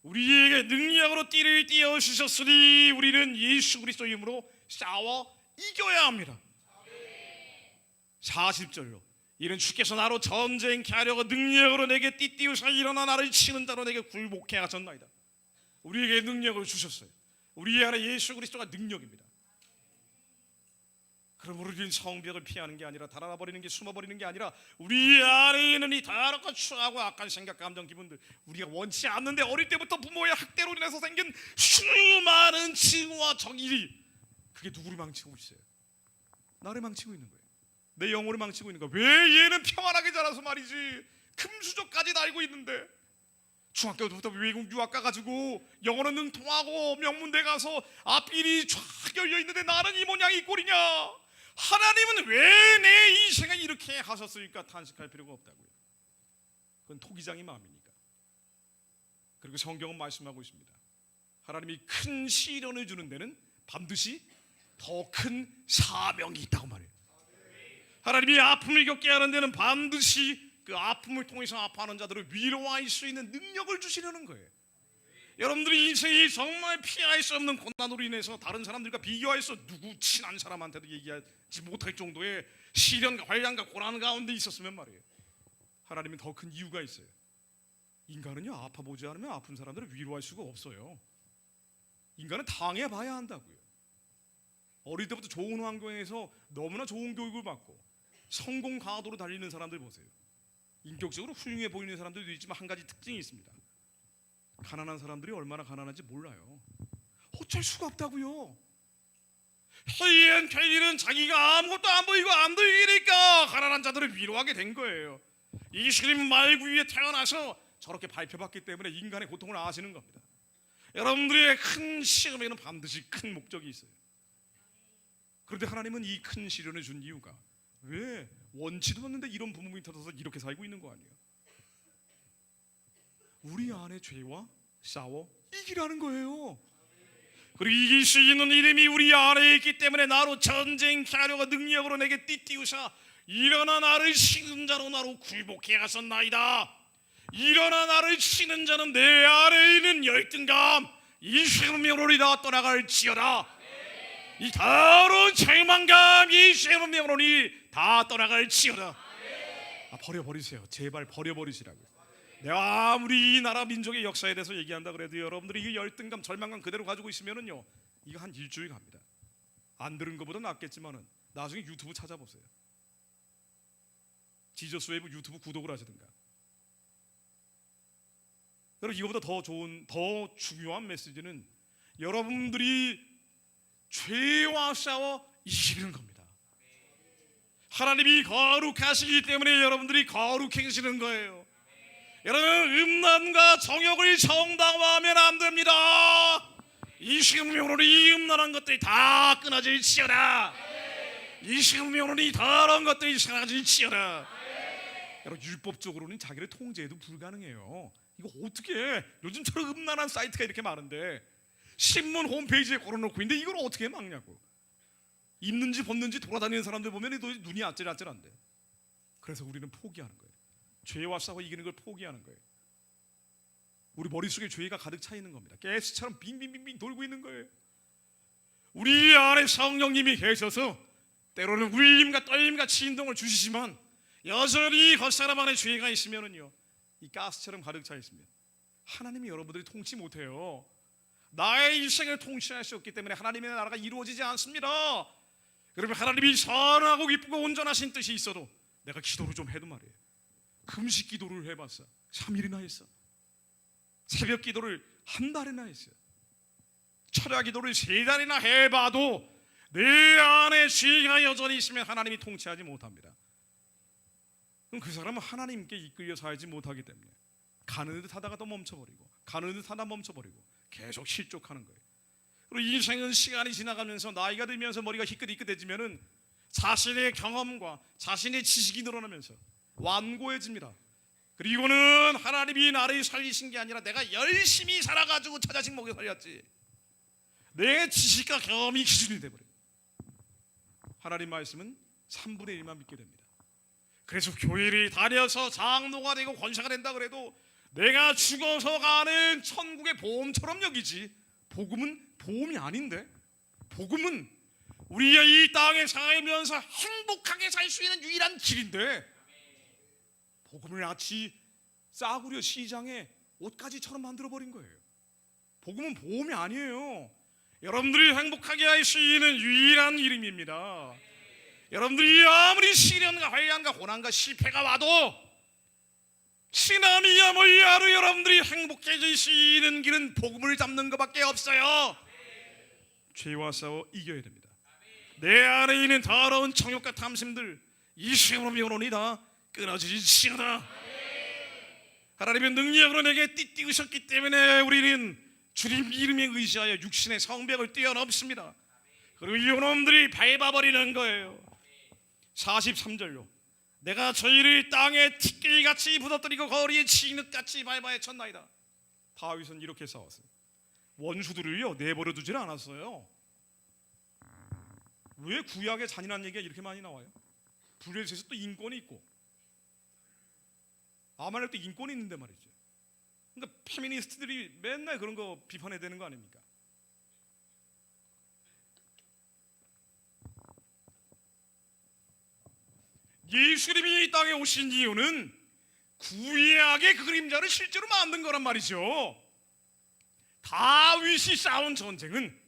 우리에게 능력으로 띠를 띄어 주셨으니 우리는 예수 그리스도 이름으로 싸워 이겨야 합니다. 40절로 이는 주께서 나로 전쟁케 하려고 능력으로 내게 띠띠우사 일어나 나를 치는 자로 내게 굴복해 하셨나이다. 우리에게 능력을 주셨어요. 우리 안에 예수 그리스도가 능력입니다. 그럼 우리는 성벽을 피하는 게 아니라, 달아나 버리는 게, 숨어버리는 게 아니라, 우리 안에 있는 이 다락과 추하고 악한 생각, 감정, 기분들, 우리가 원치 않는데 어릴 때부터 부모의 학대로 인해서 생긴 수많은 징후와 정일이, 그게 누구를 망치고 있어요? 나를 망치고 있는 거예요. 내 영혼을 망치고 있는 거예요. 왜 얘는 평안하게 자라서 말이지 금수저까지 달고 있는데, 중학교 때부터 외국 유학 가가지고 영어는 능통하고 명문대 가서 앞길이 쫙 열려있는데 나는 이 모양 이 꼴이냐. 하나님은 왜 내 인생을 이렇게 하셨을까 탄식할 필요가 없다고요. 그건 토기장의 마음이니까. 그리고 성경은 말씀하고 있습니다. 하나님이 큰 시련을 주는 데는 반드시 더 큰 사명이 있다고 말해요. 하나님이 아픔을 겪게 하는 데는 반드시 그 아픔을 통해서 아파하는 자들을 위로할 수 있는 능력을 주시려는 거예요. 여러분들이 인생이 정말 피할 수 없는 고난으로 인해서 다른 사람들과 비교해서 누구 친한 사람한테도 얘기하지 못할 정도의 시련과 환난과 고난 가운데 있었으면 말이에요. 하나님은 더 큰 이유가 있어요. 인간은요, 아파보지 않으면 아픈 사람들을 위로할 수가 없어요. 인간은 당해봐야 한다고요. 어릴 때부터 좋은 환경에서 너무나 좋은 교육을 받고 성공 가도로 달리는 사람들 보세요. 인격적으로 훌륭해 보이는 사람들도 있지만 한 가지 특징이 있습니다. 가난한 사람들이 얼마나 가난한지 몰라요. 어쩔 수가 없다고요. 해이엔 괴일은 자기가 아무것도 안 보이고 안 들리니까 가난한 자들을 위로하게 된 거예요. 이스라엘 말구 위에 태어나서 저렇게 발표받기 때문에 인간의 고통을 아시는 겁니다. 여러분들의 큰 시험에는 반드시 큰 목적이 있어요. 그런데 하나님은 이 큰 시련을 준 이유가 왜 원치도 않는데 이런 부모님이 터져서 이렇게 살고 있는 거 아니에요? 우리 안에 죄와 싸워 이기라는 거예요. 그리고 이길 수 있는 이름이 우리 안에 있기 때문에 나로 전쟁케 하려고 능력으로 내게 띠띠우사 일어나 나를 치는 자로 나로 굴복해 갔었나이다. 일어나 나를 치는 자는 내 안에 있는 열등감 이 생명으로리다 떠나갈지어다. 이 더러운 절망감 이 생명으로니 다 떠나갈지어다. 버려버리세요. 제발 버려버리시라고요. 내가 아무리 이 나라 민족의 역사에 대해서 얘기한다 그래도 여러분들이 이 열등감 절망감 그대로 가지고 있으면은요 이거 한 일주일 갑니다. 안 들은 것보다 낫겠지만은 나중에 유튜브 찾아보세요. 지저스 웨이브 유튜브 구독을 하시든가. 여러분 이거보다 더 좋은 더 중요한 메시지는 여러분들이 죄와 싸워 이기는 겁니다. 하나님이 거룩하시기 때문에 여러분들이 거룩해지는 거예요. 여러분 음란과 정욕을 정당화하면 안 됩니다. 이 생명으로 이 음란한 것들이 다 끊어질지어다. 이 생명으로 이 더러운 것들이 사라질지어다. 여러분 율법적으로는 자기를 통제해도 불가능해요. 이거 어떻게 해? 요즘처럼 음란한 사이트가 이렇게 많은데 신문 홈페이지에 걸어놓고 있는데 이걸 어떻게 막냐고. 입는지 벗는지 돌아다니는 사람들 보면 눈이 아찔아찔한데. 그래서 우리는 포기하는 거예요. 죄와 싸워 이기는 걸 포기하는 거예요. 우리 머릿속에 죄가 가득 차 있는 겁니다. 가스처럼 빙빙빙빙 돌고 있는 거예요. 우리 안에 성령님이 계셔서 때로는 울림과 떨림과 진동을 주시지만 여전히 겉사람 안에 죄가 있으면은요 이 가스처럼 가득 차 있으면 하나님이 여러분들이 통치 못해요. 나의 인생을 통치할 수 없기 때문에 하나님의 나라가 이루어지지 않습니다. 여러분 하나님이 선하고 기쁘고 온전하신 뜻이 있어도 내가 기도를 좀 해도 말이에요. 금식 기도를 해봤어. 3일이나 했어. 새벽 기도를 한 달이나 했어요. 철야 기도를 3달이나 해봐도 내 안에 죄가 여전히 있으면 하나님이 통치하지 못합니다. 그럼 그 사람은 하나님께 이끌려 살지 못하기 때문에 가는 듯 하다가 또 멈춰버리고 가는 듯 하다 멈춰버리고 계속 실족하는 거예요. 그리고 인생은 시간이 지나가면서 나이가 들면서 머리가 희끗희끗해지면은 자신의 경험과 자신의 지식이 늘어나면서 완고해집니다. 그리고는 하나님이 나를 살리신 게 아니라 내가 열심히 살아가지고 처자식 먹여 살렸지 내 지식과 경험이 기준이 돼버려요. 하나님 말씀은 3분의 1만 믿게 됩니다. 그래서 교회를 다녀서 장로가 되고 권사가 된다 그래도 내가 죽어서 가는 천국의 보험처럼 여기지 복음은 보험이 아닌데 복음은 우리가 이 땅에 살면서 행복하게 살 수 있는 유일한 길인데 복음을 마치 싸구려 시장에 옷가지처럼 만들어버린 거예요. 복음은 보험이 아니에요. 여러분들이 행복하게 할 수 있는 유일한 이름입니다. 여러분들이 아무리 시련과 환난과 고난과 실패가 와도 시나미야모이야로 여러분들이 행복해질 수 있는 길은 복음을 잡는 것밖에 없어요. 죄와 싸워 이겨야 됩니다. 내 안에 있는 더러운 정욕과 탐심들 이 시험으로 명론이다 끊어지지어다. 하나님의 능력으로 내게 띠띠우셨기 때문에 우리는 주님 이름에 의지하여 육신의 성벽을 뛰어넘습니다. 그리고 이놈들이 밟아버리는 거예요. 43절로 내가 저희를 땅에 티끌같이 부서뜨리고 거리에 진흙같이 밟아야 쳤나이다. 다윗은 이렇게 싸웠어요. 원수들을요 내버려 두질 않았어요. 왜 구약의 잔인한 얘기가 이렇게 많이 나와요? 블레셋에서 또 인권이 있고 아말렉도 인권이 있는데 말이죠. 그러니까 페미니스트들이 맨날 그런 거 비판해야 되는 거 아닙니까? 예수님이 이 땅에 오신 이유는 구약의 그림자를 실제로 만든 거란 말이죠. 다윗이 싸운 전쟁은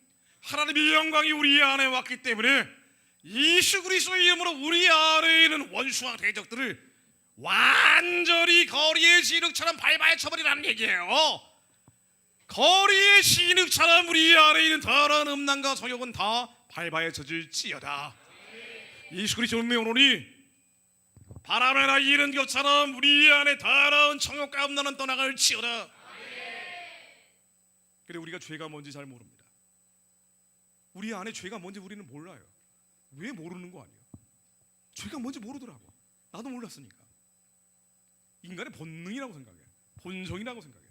하나님의 영광이 우리 안에 왔기 때문에 예수 그리스도의 이름으로 우리 안에 있는 원수와 대적들을 완전히 거리의 진흙처럼 밟아야 쳐버리라는 얘기예요. 거리의 진흙처럼 우리 안에 있는 더러운 음란과 정욕은 다 밟아야 젖을지어다. 예수 그리스도의 오노니 바람에나 이는 것처럼 우리 안에 더러운 정욕과 음란은 떠나갈지어다. 근데 우리가 죄가 뭔지 잘 모릅니다. 우리 안에 죄가 뭔지 우리는 몰라요. 왜 모르는 거 아니에요? 죄가 뭔지 모르더라고. 나도 몰랐으니까. 인간의 본능이라고 생각해. 본성이라고 생각해.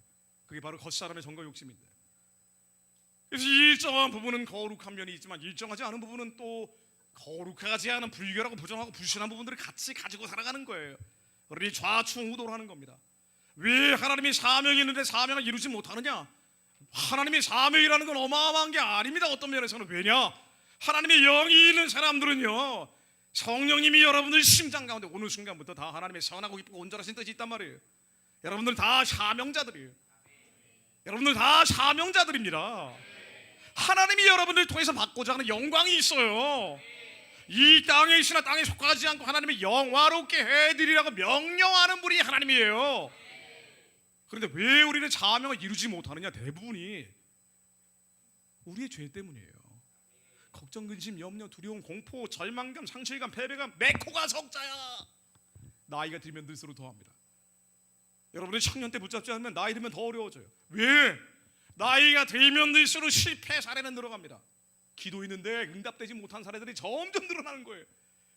그게 바로 겉사람의 정과 욕심인데. 그래서 일정한 부분은 거룩한 면이 있지만 일정하지 않은 부분은 또 거룩하지 않은 불결하고 부정하고 불신한 부분들을 같이 가지고 살아가는 거예요. 우리 좌충우돌 하는 겁니다. 왜 하나님이 사명이 있는데 사명을 이루지 못하느냐? 하나님의 사명이라는 건 어마어마한 게 아닙니다. 어떤 면에서는. 왜냐? 하나님의 영이 있는 사람들은요 성령님이 여러분들 심장 가운데 오는 순간부터 다 하나님의 선하고 기쁘고 온전하신 뜻이 있단 말이에요. 여러분들 다 사명자들이에요. 여러분들 다 사명자들입니다. 하나님이 여러분들을 통해서 받고자 하는 영광이 있어요. 이 땅에 있으나 땅에 속하지 않고 하나님의 영화롭게 해드리라고 명령하는 분이 하나님이에요. 그런데 왜 우리는 사명을 이루지 못하느냐? 대부분이 우리의 죄 때문이에요. 걱정, 근심, 염려, 두려움, 공포, 절망감, 상실감, 패배감, 매코가 석자야. 나이가 들면 들수록 더합니다. 여러분이 청년 때 붙잡지 않으면 나이 들면 더 어려워져요. 왜? 나이가 들면 들수록 실패 사례는 늘어갑니다. 기도했는데 응답되지 못한 사례들이 점점 늘어나는 거예요.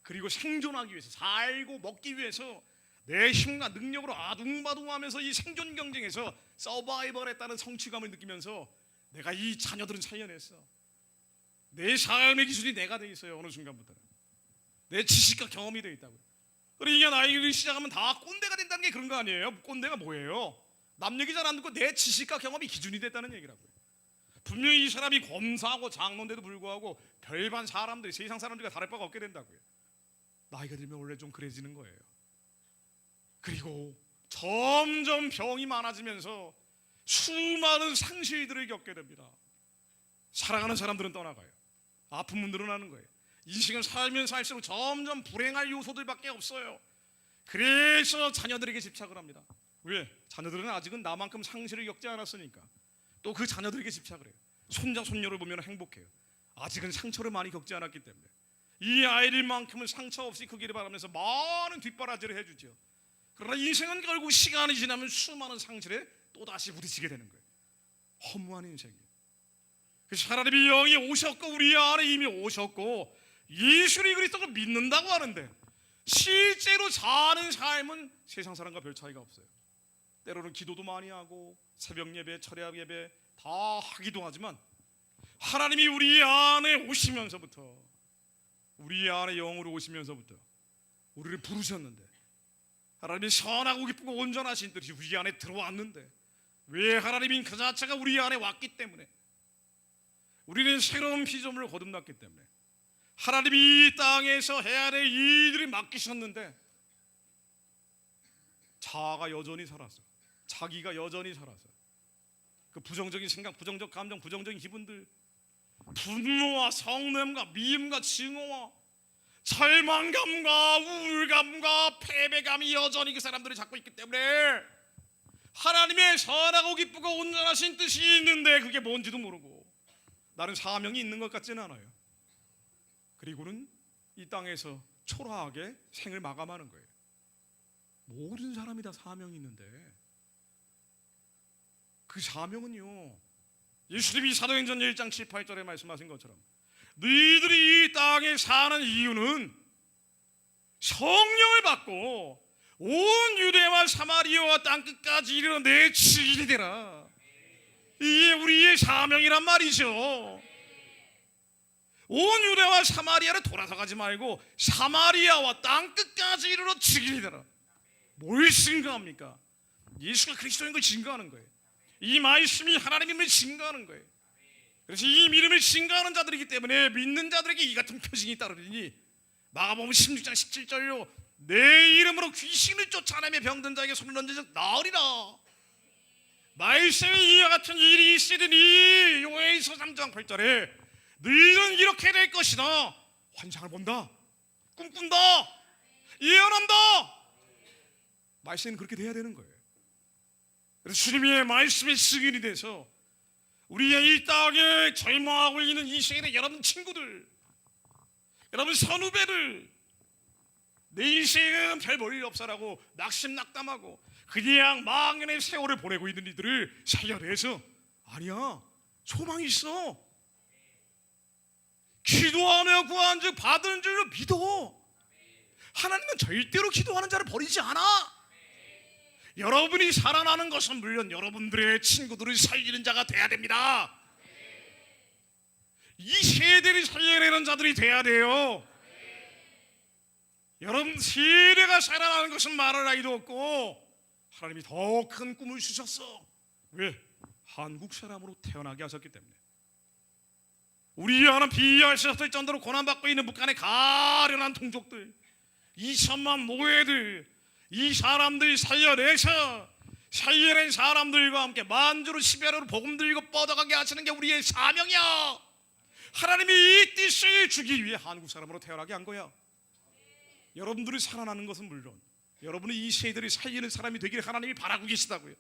그리고 생존하기 위해서, 살고 먹기 위해서 내 힘과 능력으로 아둥바둥하면서 이 생존 경쟁에서 서바이벌에 따른 성취감을 느끼면서 내가 이 자녀들은 살려냈어. 내 삶의 기준이 내가 돼 있어요. 어느 순간부터는 내 지식과 경험이 돼 있다고요. 그러니까 나이를 시작하면 다 꼰대가 된다는 게 그런 거 아니에요? 꼰대가 뭐예요? 남 얘기 잘 안 듣고 내 지식과 경험이 기준이 됐다는 얘기라고요. 분명히 이 사람이 검사하고 장로인데도 불구하고 별반 사람들이, 세상 사람들과 다를 바가 없게 된다고요. 나이가 들면 원래 좀 그래지는 거예요. 그리고 점점 병이 많아지면서 수많은 상실들을 겪게 됩니다. 사랑하는 사람들은 떠나가요. 아픔은 늘어나는 거예요. 인생은 살면 살수록 점점 불행할 요소들밖에 없어요. 그래서 자녀들에게 집착을 합니다. 왜? 자녀들은 아직은 나만큼 상실을 겪지 않았으니까. 또 그 자녀들에게 집착을 해요. 손자 손녀를 보면 행복해요. 아직은 상처를 많이 겪지 않았기 때문에. 이 아이들만큼은 상처 없이 크기를 바라면서 많은 뒷바라지를 해주죠. 그러나 인생은 결국 시간이 지나면 수많은 상실에 또다시 부딪히게 되는 거예요. 허무한 인생이에요. 그래서 하나님의 영이 오셨고 우리 안에 이미 오셨고 예수를 그리스도를 믿는다고 하는데 실제로 사는 삶은 세상 사람과 별 차이가 없어요. 때로는 기도도 많이 하고 새벽 예배, 철야 예배 다 하기도 하지만 하나님이 우리 안에 오시면서부터, 우리 안에 영으로 오시면서부터 우리를 부르셨는데, 하나님이 선하고 기쁘고 온전하신 뜻이 우리 안에 들어왔는데, 왜 하나님인 그 자체가 우리 안에 왔기 때문에, 우리는 새로운 피조물을 거듭났기 때문에 하나님이 이 땅에서 해야 될 일들을 맡기셨는데 자아가 여전히 살았어. 자기가 여전히 살았어. 그 부정적인 생각, 부정적 감정, 부정적인 기분들, 분노와 성냄과 미움과 증오와 절망감과 우울감과 패배감이 여전히 그 사람들이 갖고 있기 때문에 하나님의 선하고 기쁘고 온전하신 뜻이 있는데 그게 뭔지도 모르고 나는 사명이 있는 것 같지는 않아요. 그리고는 이 땅에서 초라하게 생을 마감하는 거예요. 모든 사람이 다 사명이 있는데 그 사명은요, 예수님이 사도행전 1장 7, 8절에 말씀하신 것처럼 너희들이 이 땅에 사는 이유는 성령을 받고 온 유대와 사마리아와 땅끝까지 이르러 내 증인이 되라. 이게 우리의 사명이란 말이죠. 온 유대와 사마리아를 돌아서 가지 말고 사마리아와 땅끝까지 이르러 증인이 되라. 뭘 증거합니까? 예수가 그리스도인 걸 증거하는 거예요. 이 말씀이 하나님임을 증거하는 거예요. 그래서 이 믿음을 증거하는 자들이기 때문에 믿는 자들에게 이 같은 표징이 따르리니 마가복음 16장 17절로 내 이름으로 귀신을 쫓아내며 병든 자에게 손을 얹은 나으리라. 말씀이 이와 같은 일이 있으리니 요엘서 3장 8절에 너희는 이렇게 될 것이다. 환상을 본다, 꿈꾼다, 예언한다. 말씀은 그렇게 돼야 되는 거예요. 그래서 주님의 말씀의 증인이 돼서 우리의 이 땅에 절망하고 있는 이 시간에 여러분 친구들, 여러분 선후배들, 내 인생은 별 볼일 없어라고 낙심낙담하고 그냥 망연의 세월을 보내고 있는 이들을 살려내서 아니야, 소망이 있어. 기도하며 구한 즉 받은 줄로 믿어. 하나님은 절대로 기도하는 자를 버리지 않아. 여러분이 살아나는 것은 물론 여러분들의 친구들을 살리는 자가 돼야 됩니다. 이 세대를 살려내는 자들이 돼야 돼요. 여러분 세대가 살아나는 것은 말할 나위도 없고 하나님이 더 큰 꿈을 주셨어. 왜? 한국 사람으로 태어나게 하셨기 때문에. 우리 하나님 비할 수 없을 정도로 고난받고 있는 북한의 가련한 동족들, 2천만 노예들, 이 사람들 살려내서 살려낸 사람들과 함께 만주로 시베르로 복음 들고 뻗어가게 하시는 게 우리의 사명이야. 하나님이 이 뜻을 주기 위해 한국 사람으로 태어나게 한 거야. 여러분들이 살아나는 것은 물론 여러분이 이 세대를 살리는 사람이 되기를 하나님이 바라고 계시다고요.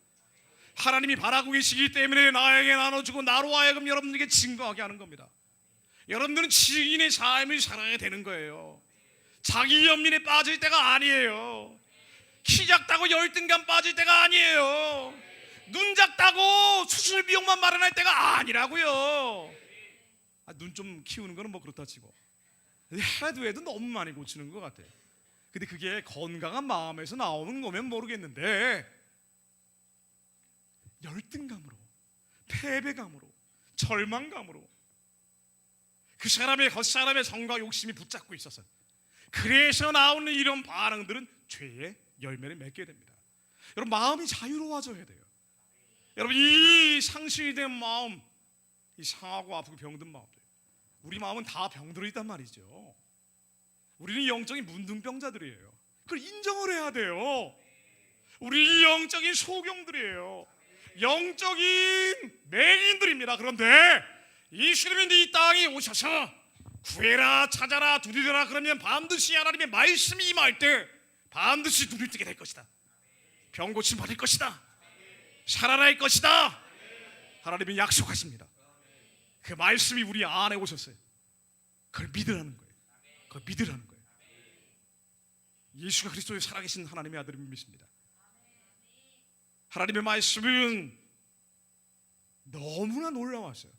하나님이 바라고 계시기 때문에 나에게 나눠주고 나로 하여금 여러분들에게 증거하게 하는 겁니다. 여러분들은 증인의 삶을 살아야 되는 거예요. 자기 연민에 빠질 때가 아니에요. 키 작다고 열등감 빠질 때가 아니에요. 눈 작다고 수술 비용만 마련할 때가 아니라고요. 눈 좀 키우는 거는 뭐 그렇다 치고 해도 너무 많이 고치는 것 같아요. 근데 그게 건강한 마음에서 나오는 거면 모르겠는데 열등감으로, 패배감으로, 절망감으로 그 사람의 겉사람의 성과 욕심이 붙잡고 있어서 그래서 나오는 이런 반응들은 죄의 열매를 맺게 됩니다. 여러분 마음이 자유로워져야 돼요. 여러분 이 상실된 마음, 이 상하고 아프고 병든 마음들, 우리 마음은 다 병들어 있단 말이죠. 우리는 영적인 문둥병자들이에요. 그걸 인정을 해야 돼요. 우리 영적인 소경들이에요. 영적인 맹인들입니다. 그런데 예수님이 이 땅에 오셔서 구해라, 찾아라, 두드려라 그러면 반드시 하나님의 말씀이 임할 때 반드시 눈을 뜨게 될 것이다. 병 고침 받을 것이다. 살아날 것이다. 하나님이 약속하십니다. 그 말씀이 우리 안에 오셨어요. 그걸 믿으라는 거예요. 그걸 믿으라는 거예요. 예수가 그리스도의 살아계신 하나님의 아들을 믿습니다. 하나님의 말씀은 너무나 놀라웠어요.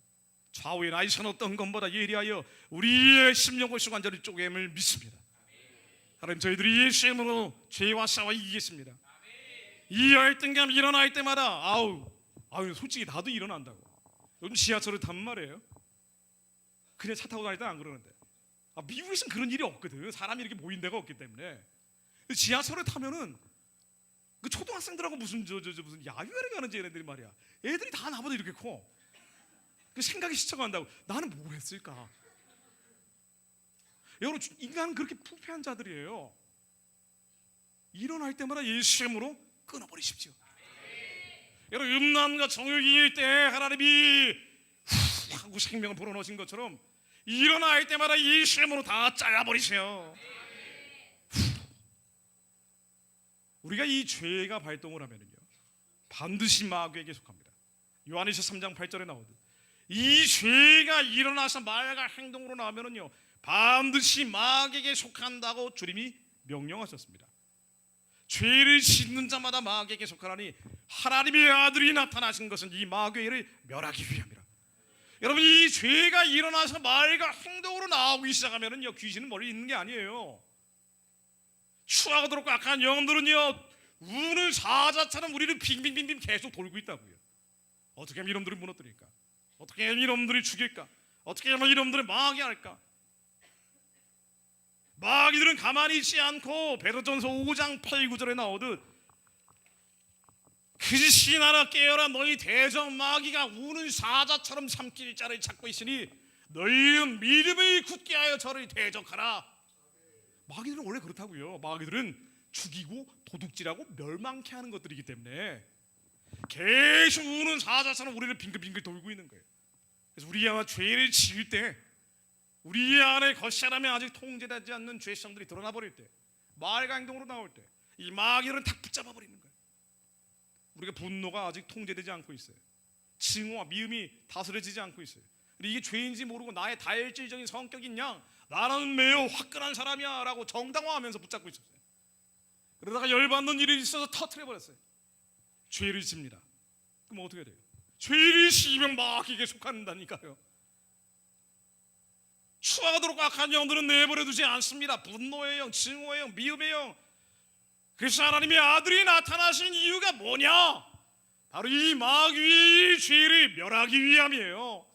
좌우의 나이선 어떤 것보다 예리하여 우리의 심령과 수관자를 쪼개임을 믿습니다. 하나님 저희들이 예수의 이름으로 죄와 싸워 이기겠습니다. 이 열등감 일어날 때마다 아우 솔직히 나도 일어난다고. 요즘 지하철을 타면 말이에요. 그냥 차 타고 다닐 때는 안 그러는데 미국에서는 그런 일이 없거든. 사람이 이렇게 모인 데가 없기 때문에. 지하철을 타면은 그 초등학생들하고 무슨 무슨 야유회를 가는 애들이 말이야. 애들이 다 나보다 이렇게 커. 그 생각이 스쳐간다고. 나는 뭘 했을까? 여러분 인간은 그렇게 부패한 자들이에요. 일어날 때마다 예수의 이름으로 끊어버리십시오. 여러분 음란과 정욕일 때 하나님이 하고 생명을 불어넣으신 것처럼 일어날 때마다 예수의 이름으로 다 잘라버리세요. 우리가 이 죄가 발동을 하면은요 반드시 마귀에게 속합니다. 요한일서 3장 8절에 나오듯 이 죄가 일어나서 말과 행동으로 나오면은요 반드시 마귀에게 속한다고 주님이 명령하셨습니다. 죄를 짓는 자마다 마귀에게 속하나니 하나님의 아들이 나타나신 것은 이 마귀를 멸하기 위함이라. 여러분, 이 죄가 일어나서 말과 행동으로 나오기 시작하면은요, 귀신은 머리 있는 게 아니에요. 추하고도록 악한 영들은요, 우는 사자처럼 우리를 빙빙빙빙 계속 돌고 있다고요. 어떻게 하면 이놈들을 무너뜨릴까? 어떻게 하면 이놈들을 죽일까? 어떻게 하면 이놈들을 망하게 할까? 마귀들은 가만히 있지 않고 베드로전서 5장 8, 9절에 나오듯 그시나라 깨어라, 너희 대적 마귀가 우는 사자처럼 삼킬 자를 찾고 있으니 너희는 믿음을 굳게 하여 저를 대적하라. 마귀들은 원래 그렇다고요. 마귀들은 죽이고 도둑질하고 멸망케 하는 것들이기 때문에 계속 우는 사자처럼 우리를 빙글빙글 돌고 있는 거예요. 그래서 우리 아마 죄를 지을 때, 우리 안에 겉사람이 아직 통제되지 않는 죄성들이 드러나 버릴 때, 말과 행동으로 나올 때 이 마귀들은 탁 붙잡아 버리는 거예요. 우리가 분노가 아직 통제되지 않고 있어요. 증오와 미움이 다스려지지 않고 있어요. 이게 죄인지 모르고 나의 다혈질적인 성격인 양, 나는 매우 화끈한 사람이야 라고 정당화하면서 붙잡고 있었어요. 그러다가 열받는 일이 있어서 터트려버렸어요. 죄를 집니다. 그럼 어떻게 돼요? 죄를 지으면 마귀에게 속한다니까요. 추하도록 악한 영들은 내버려 두지 않습니다. 분노의 영, 증오의 영, 미움의 영. 그래서 하나님의 아들이 나타나신 이유가 뭐냐? 바로 이 마귀의 죄를 멸하기 위함이에요.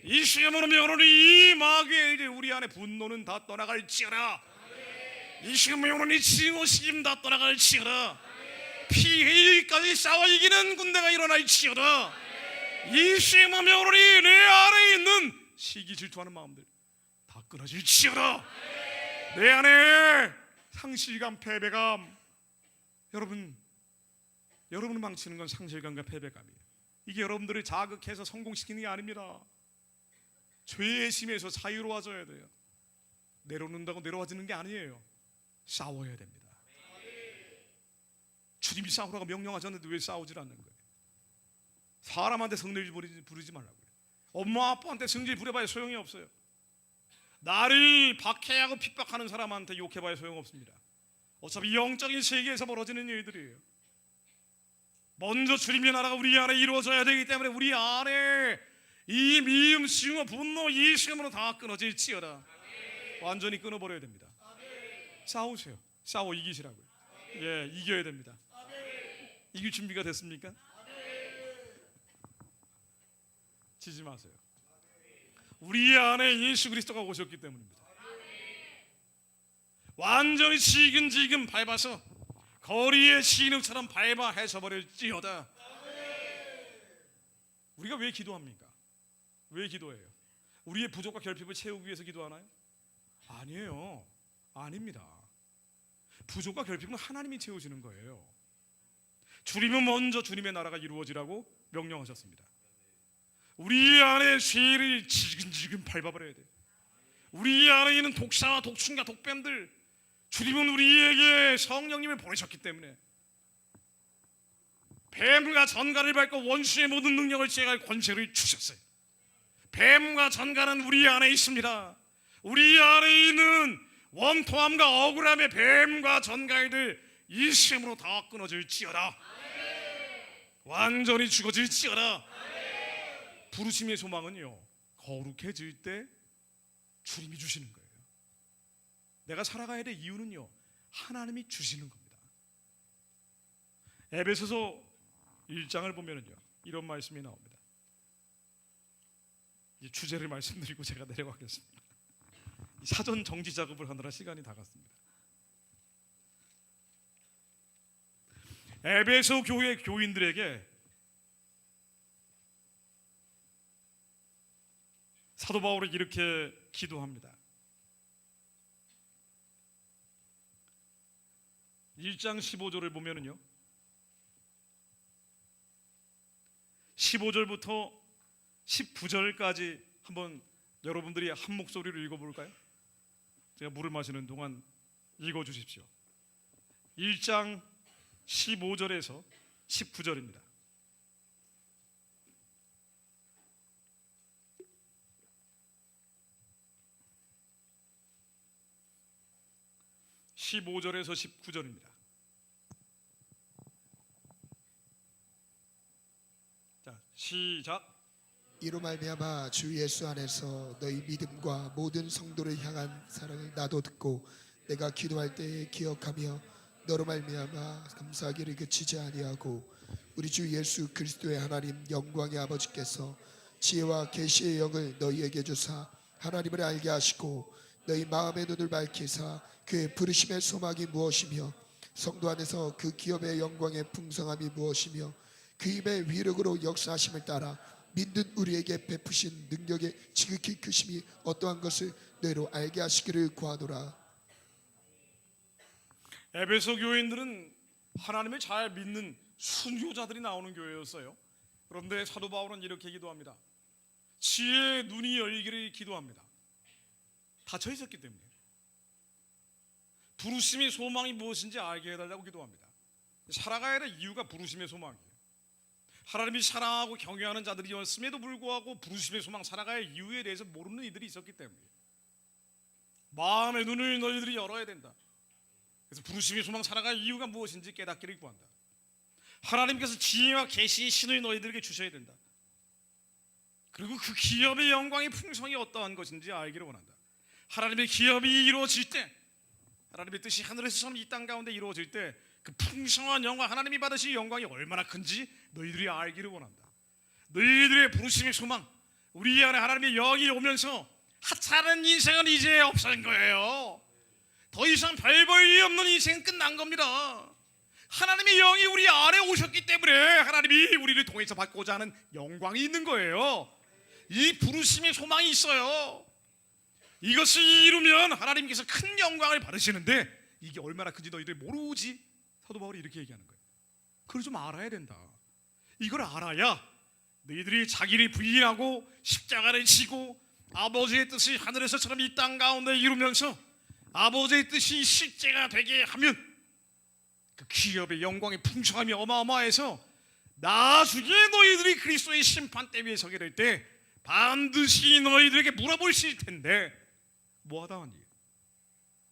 이 시험으로 멸하니 이 마귀의 우리 안에 분노는 다 떠나갈지어라. 이 시험으로 멸하니 증오, 시임 다 떠나갈지어라. 피해까지 싸워 이기는 군대가 일어날지어다. 이 시험으로 멸하니 내 안에 있는 시기, 질투하는 마음들 다 끊어질지어다. 내 안에 상실감, 패배감, 여러분을 망치는 건 상실감과 패배감이에요. 이게 여러분들을 자극해서 성공시키는 게 아닙니다. 죄의 심에서 자유로워져야 돼요. 내려놓는다고 내려와지는 게 아니에요. 싸워야 됩니다. 주님이 싸우라고 명령하셨는데 왜 싸우질 않는 거예요? 사람한테 성질 부리지 말라고요. 엄마 아빠한테 성질 부려봐야 소용이 없어요. 나를 박해하고 핍박하는 사람한테 욕해봐야 소용없습니다. 어차피 영적인 세계에서 벌어지는 일들이에요. 먼저 주님의 나라가 우리 안에 이루어져야 되기 때문에 우리 안에 이 미움, 증오, 분노, 이 시험으로 다 끊어질지어다. 완전히 끊어버려야 됩니다. 싸우세요. 싸워 이기시라고요. 예, 이겨야 됩니다. 이길 준비가 됐습니까? 지지 마세요. 우리 안에 예수 그리스도가 오셨기 때문입니다. 완전히 지근지근 밟아서 거리의 진흙처럼 밟아 해서버릴지어다. 우리가 왜 기도합니까? 왜 기도해요? 우리의 부족과 결핍을 채우기 위해서 기도하나요? 아니에요. 아닙니다. 부족과 결핍은 하나님이 채우시는 거예요. 주님은 먼저 주님의 나라가 이루어지라고 명령하셨습니다. 우리 안에 죄를 지근지근 밟아버려야 돼요. 우리 안에 있는 독사와 독충과 독뱀들, 주님은 우리에게 성령님을 보내셨기 때문에 뱀과 전갈을 밟고 원수의 모든 능력을 제할 권세를 주셨어요. 뱀과 전갈은 우리 안에 있습니다. 우리 안에 있는 원통함과 억울함의 뱀과 전갈들 이 시험으로 다 끊어질지어다. 완전히 죽어질지어다. 부르심의 소망은요, 거룩해질 때 주님이 주시는 거예요. 내가 살아가야 될 이유는요, 하나님이 주시는 겁니다. 에베소서 1장을 보면은요, 이런 말씀이 나옵니다. 이 주제를 말씀드리고 제가 내려가겠습니다. 사전 정지 작업을 하느라 시간이 다 갔습니다. 에베소 교회 교인들에게 사도 바울은 이렇게 기도합니다. 1장 15절을 보면은요, 15절부터 19절까지 한번 여러분들이 한 목소리로 읽어볼까요? 제가 물을 마시는 동안 읽어주십시오. 1장 15절에서 19절입니다. (15절에서 19절입니다) 시작. 이로 말미암아 주 예수 안에서 너희 믿음과 모든 성도를 향한 사랑을 나도 듣고 내가 기도할 때에 기억하며 너로 말미암아 감사하기를 그치지 아니하고 우리 주 예수 그리스도의 하나님 영광의 아버지께서 지혜와 계시의 영을 너희에게 주사 하나님을 알게 하시고 너희 마음의 눈을 밝히사 그의 부르심의 소망이 무엇이며 성도 안에서 그 기업의 영광의 풍성함이 무엇이며 그 입의 위력으로 역사하심을 따라 믿는 우리에게 베푸신 능력의 지극히 크심이 어떠한 것을 너희로 알게 하시기를 구하노라. 에베소 교인들은 하나님을 잘 믿는 순교자들이 나오는 교회였어요. 그런데 사도 바울은 이렇게 기도합니다. 지혜의 눈이 열리기를 기도합니다. 닫혀 있었기 때문에 부르심의 소망이 무엇인지 알게 해달라고 기도합니다. 살아가야 될 이유가 부르심의 소망이에요. 하나님이 사랑하고 경외하는 자들이었음에도 불구하고 부르심의 소망 살아가야 할 이유에 대해서 모르는 이들이 있었기 때문에 마음의 눈을 너희들이 열어야 된다. 그래서 부르심의 소망 살아갈 이유가 무엇인지 깨닫기를 구한다. 하나님께서 지혜와 계시의 신을 너희들에게 주셔야 된다. 그리고 그 기업의 영광의 풍성이 어떠한 것인지 알기를 원한다. 하나님의 기업이 이루어질 때, 하나님의 뜻이 하늘에서처럼 이 땅 가운데 이루어질 때 그 풍성한 영광, 하나님이 받으실 영광이 얼마나 큰지 너희들이 알기를 원한다. 너희들의 부르심의 소망, 우리 안에 하나님의 영이 오면서 하찮은 인생은 이제 없어진 거예요. 더 이상 별 볼일 없는 인생은 끝난 겁니다. 하나님의 영이 우리 안에 오셨기 때문에 하나님이 우리를 통해서 받고자 하는 영광이 있는 거예요. 이 부르심의 소망이 있어요. 이것을 이루면 하나님께서 큰 영광을 받으시는데 이게 얼마나 큰지 너희들 모르지? 사도 바울이 이렇게 얘기하는 거예요. 그걸 좀 알아야 된다. 이걸 알아야 너희들이 자기를 부인하고 십자가를 지고 아버지의 뜻이 하늘에서처럼 이 땅 가운데 이루면서 아버지의 뜻이 실제가 되게 하면 그 기업의 영광의 풍성함이 어마어마해서 나중에 너희들이 그리스도의 심판대 위에 서게 될 때 반드시 너희들에게 물어보실 텐데 뭐하다 왔니?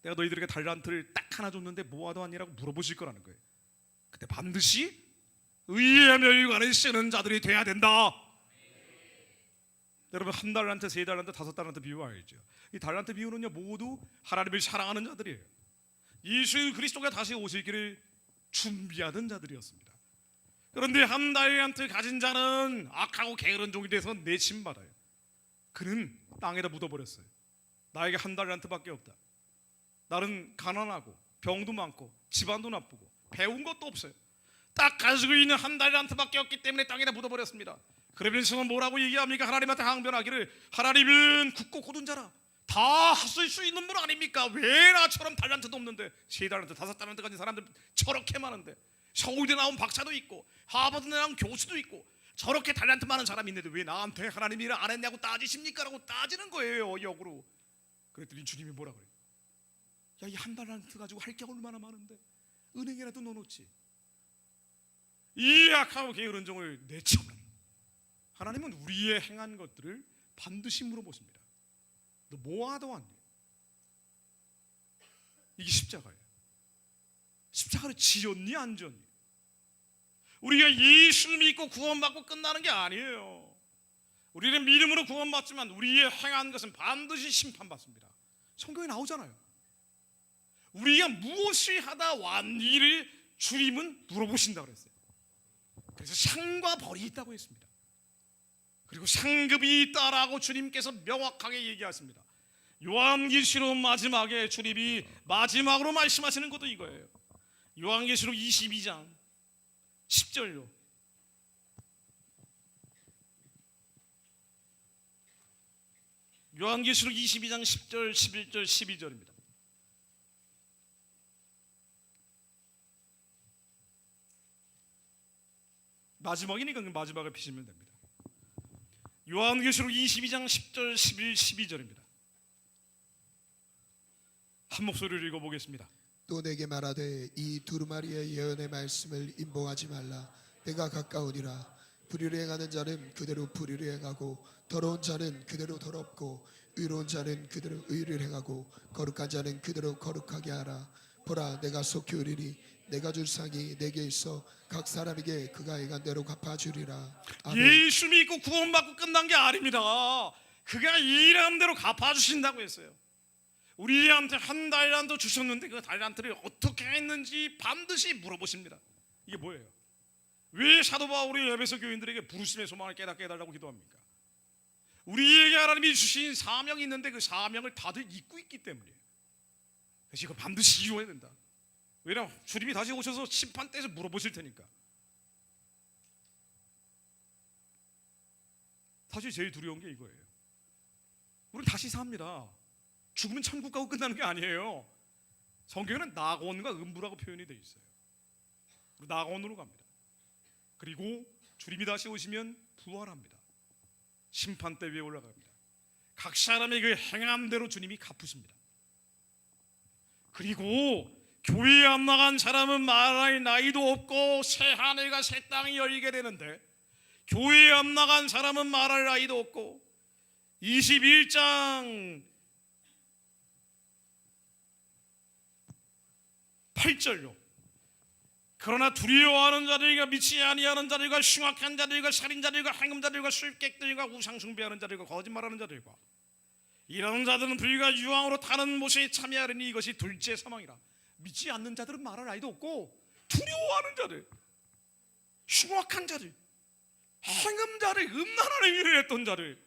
내가 너희들에게 달란트를 딱 하나 줬는데 뭐하다 왔니라고 물어보실 거라는 거예요. 그때 반드시 의의 멸관을 쓰는 자들이 돼야 된다. 여러분, 한 달란트, 세 달란트, 다섯 달란트 비유 알죠? 이 달란트 비유는요 모두 하나님을 사랑하는 자들이에요. 예수 그리스도가 다시 오실 길을 준비하던 자들이었습니다. 그런데 한 달란트 가진 자는 악하고 게으른 종이 돼서 내침받아요. 그는 땅에다 묻어버렸어요. 나에게 한 달란트밖에 없다. 나는 가난하고 병도 많고 집안도 나쁘고 배운 것도 없어요. 딱 가지고 있는 한 달란트밖에 없기 때문에 땅에다 묻어버렸습니다. 그러면서 뭐라고 얘기합니까? 하나님한테 항변하기를 하나님은 굳고 고든 자라 다 하실 수 있는 분 아닙니까? 왜 나처럼 달란트도 없는데 세 달란트, 다섯 달란트 가진 사람들 저렇게 많은데 서울대 나온 박사도 있고 하버드 나온 교수도 있고 저렇게 달란트 많은 사람이 있는데 왜 나한테 하나님이 일 안 했냐고 따지십니까? 라고 따지는 거예요. 역으로. 그랬더니 주님이 뭐라 그래요? 야, 이 한 달란트 가지고 할 게 얼마나 많은데 은행에라도 넣어놓지. 이 악하고 게으른 종을 내쳐라. 하나님은 우리의 행한 것들을 반드시 물어보십니다. 너 뭐하다 왔니? 이게 십자가예요. 십자가를 지었니 안 지었니? 우리가 예수 믿고 구원받고 끝나는 게 아니에요. 우리는 믿음으로 구원받지만 우리의 행한 것은 반드시 심판받습니다. 성경에 나오잖아요. 우리가 무엇을 하다 왔니를 주님은 물어보신다고 그랬어요. 그래서 상과 벌이 있다고 했습니다. 그리고 상급이 있다라고 주님께서 명확하게 얘기하십니다. 요한계시록 마지막에 주님이 마지막으로 말씀하시는 것도 이거예요. 요한계시록 22장 10절로 요한계시록 22장 10절, 11절, 12절입니다. 마지막이니까 마지막을 피시면 됩니다. 요한계시록 22장 10절, 11, 12절입니다. 한 목소리를 읽어보겠습니다. 또 내게 말하되 이 두루마리의 예언의 말씀을 임봉하지 말라. 내가 가까우니라. 불의를 행하는 자는 그대로 불의를 행하고 더러운 자는 그대로 더럽고 의로운 자는 그대로 의를 행하고 거룩한 자는 그대로 거룩하게 하라. 보라 내가 속히 오리니 내가 줄 상이 내게 있어 각 사람에게 그가 행한 대로 갚아주리라. 아멘. 예수 믿고 구원받고 끝난 게 아닙니다. 그가 일한 대로 갚아주신다고 했어요. 우리한테 한 달란트 주셨는데 그 달란트를 어떻게 했는지 반드시 물어보십니다. 이게 뭐예요? 왜 사도 바울이 에베소 교인들에게 부르심의 소망을 깨닫게 해달라고 기도합니까? 우리에게 하나님이 주신 사명이 있는데 그 사명을 다들 잊고 있기 때문이에요. 그래서 이거 반드시 이루어야 된다. 왜냐하면 주님이 다시 오셔서 심판 때에서 물어보실 테니까. 사실 제일 두려운 게 이거예요. 우리 다시 삽니다. 죽으면 천국 가고 끝나는 게 아니에요. 성경에는 낙원과 음부라고 표현이 되어 있어요. 낙원으로 갑니다. 그리고 주님이 다시 오시면 부활합니다. 심판대 위에 올라갑니다. 각 사람의 그 행한 대로 주님이 갚으십니다. 그리고 교회에 안 나간 사람은 말할 나이도 없고 새 하늘과 새 땅이 열리게 되는데, 교회에 안 나간 사람은 말할 나이도 없고 21장 8절로 그러나 두려워하는 자들과 믿지 아니하는 자들과 흉악한 자들과 살인자들과 행음자들과 술객들과 우상 숭배하는 자들과 거짓말하는 자들과 이런 자들은 불과 유황으로 타는 못에 참여하려니 이것이 둘째 사망이라. 믿지 않는 자들은 말할 나이도 없고 두려워하는 자들, 흉악한 자들, 행음자들, 음란한 행위를 했던 자들,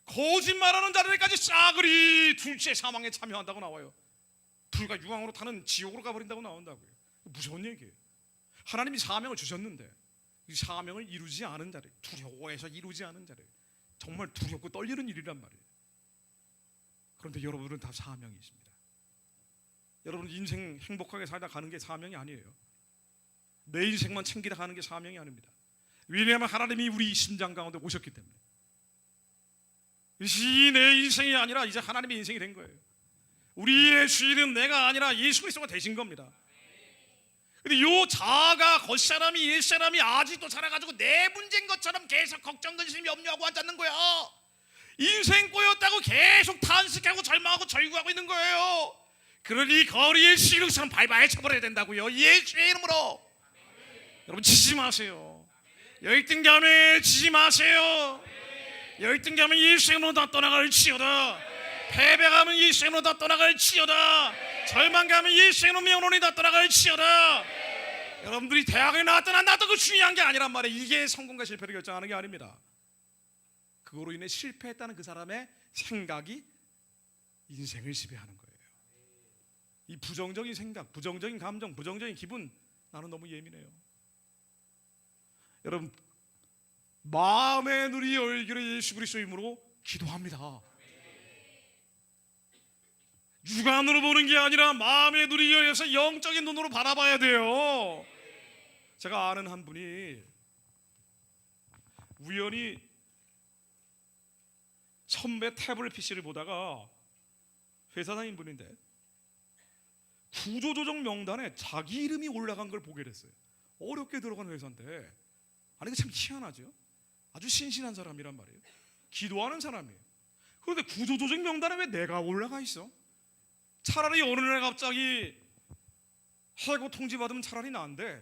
거짓말하는 자들까지 싸그리 둘째 사망에 참여한다고 나와요. 불과 유황으로 타는 지옥으로 가버린다고 나온다고요. 무서운 얘기예요. 하나님이 사명을 주셨는데 이 사명을 이루지 않은 자들, 두려워해서 이루지 않은 자들, 정말 두렵고 떨리는 일이란 말이에요. 그런데 여러분들은 다 사명이 있습니다. 여러분 인생 행복하게 살다 가는 게 사명이 아니에요. 내 인생만 챙기다 가는 게 사명이 아닙니다. 왜냐하면 하나님이 우리 심장 가운데 오셨기 때문에. 이 내 인생이 아니라 이제 하나님의 인생이 된 거예요. 우리의 주인은 내가 아니라 예수 그리스도가 되신 겁니다. 근데 요 자아가 겉사람이 옛사람이 아직도 살아가지고 내 문제인 것처럼 계속 걱정 근심 염려하고 앉았는 거야. 인생 꼬였다고 계속 탄식하고 절망하고 절구하고 있는 거예요. 그러니 거리에 시름처럼 발발 쳐버려야 된다고요. 예수의 이름으로. 여러분 지지 마세요. 열등감에 지지 마세요. 열등감은 예수의 이름으로 다 떠나갈지어다. 패배감은 예수의 이름으로 다 떠나갈지어다. 절망감은 예수의 이름으로 영혼이 다 떠나갈지어다. 여러분들이 대학에 나왔든 안 나왔든 그 중요한 게 아니란 말이에요. 이게 성공과 실패를 결정하는 게 아닙니다. 그거로 인해 실패했다는 그 사람의 생각이 인생을 지배하는 거예요. 이 부정적인 생각, 부정적인 감정, 부정적인 기분, 나는 너무 예민해요. 여러분 마음의 눈이 열기를 예수 그리스도의 이름으로 기도합니다. 육안으로 보는 게 아니라 마음의 눈이 열려서 영적인 눈으로 바라봐야 돼요. 제가 아는 한 분이 우연히 선배 태블릿 PC를 보다가 회사 다닌 분인데 구조조정 명단에 자기 이름이 올라간 걸 보게 됐어요. 어렵게 들어간 회사인데, 아니 참 희한하죠. 아주 신신한 사람이란 말이에요. 기도하는 사람이에요. 그런데 구조조정 명단에 왜 내가 올라가 있어? 차라리 어느 날 갑자기 해고 통지 받으면 차라리 나은데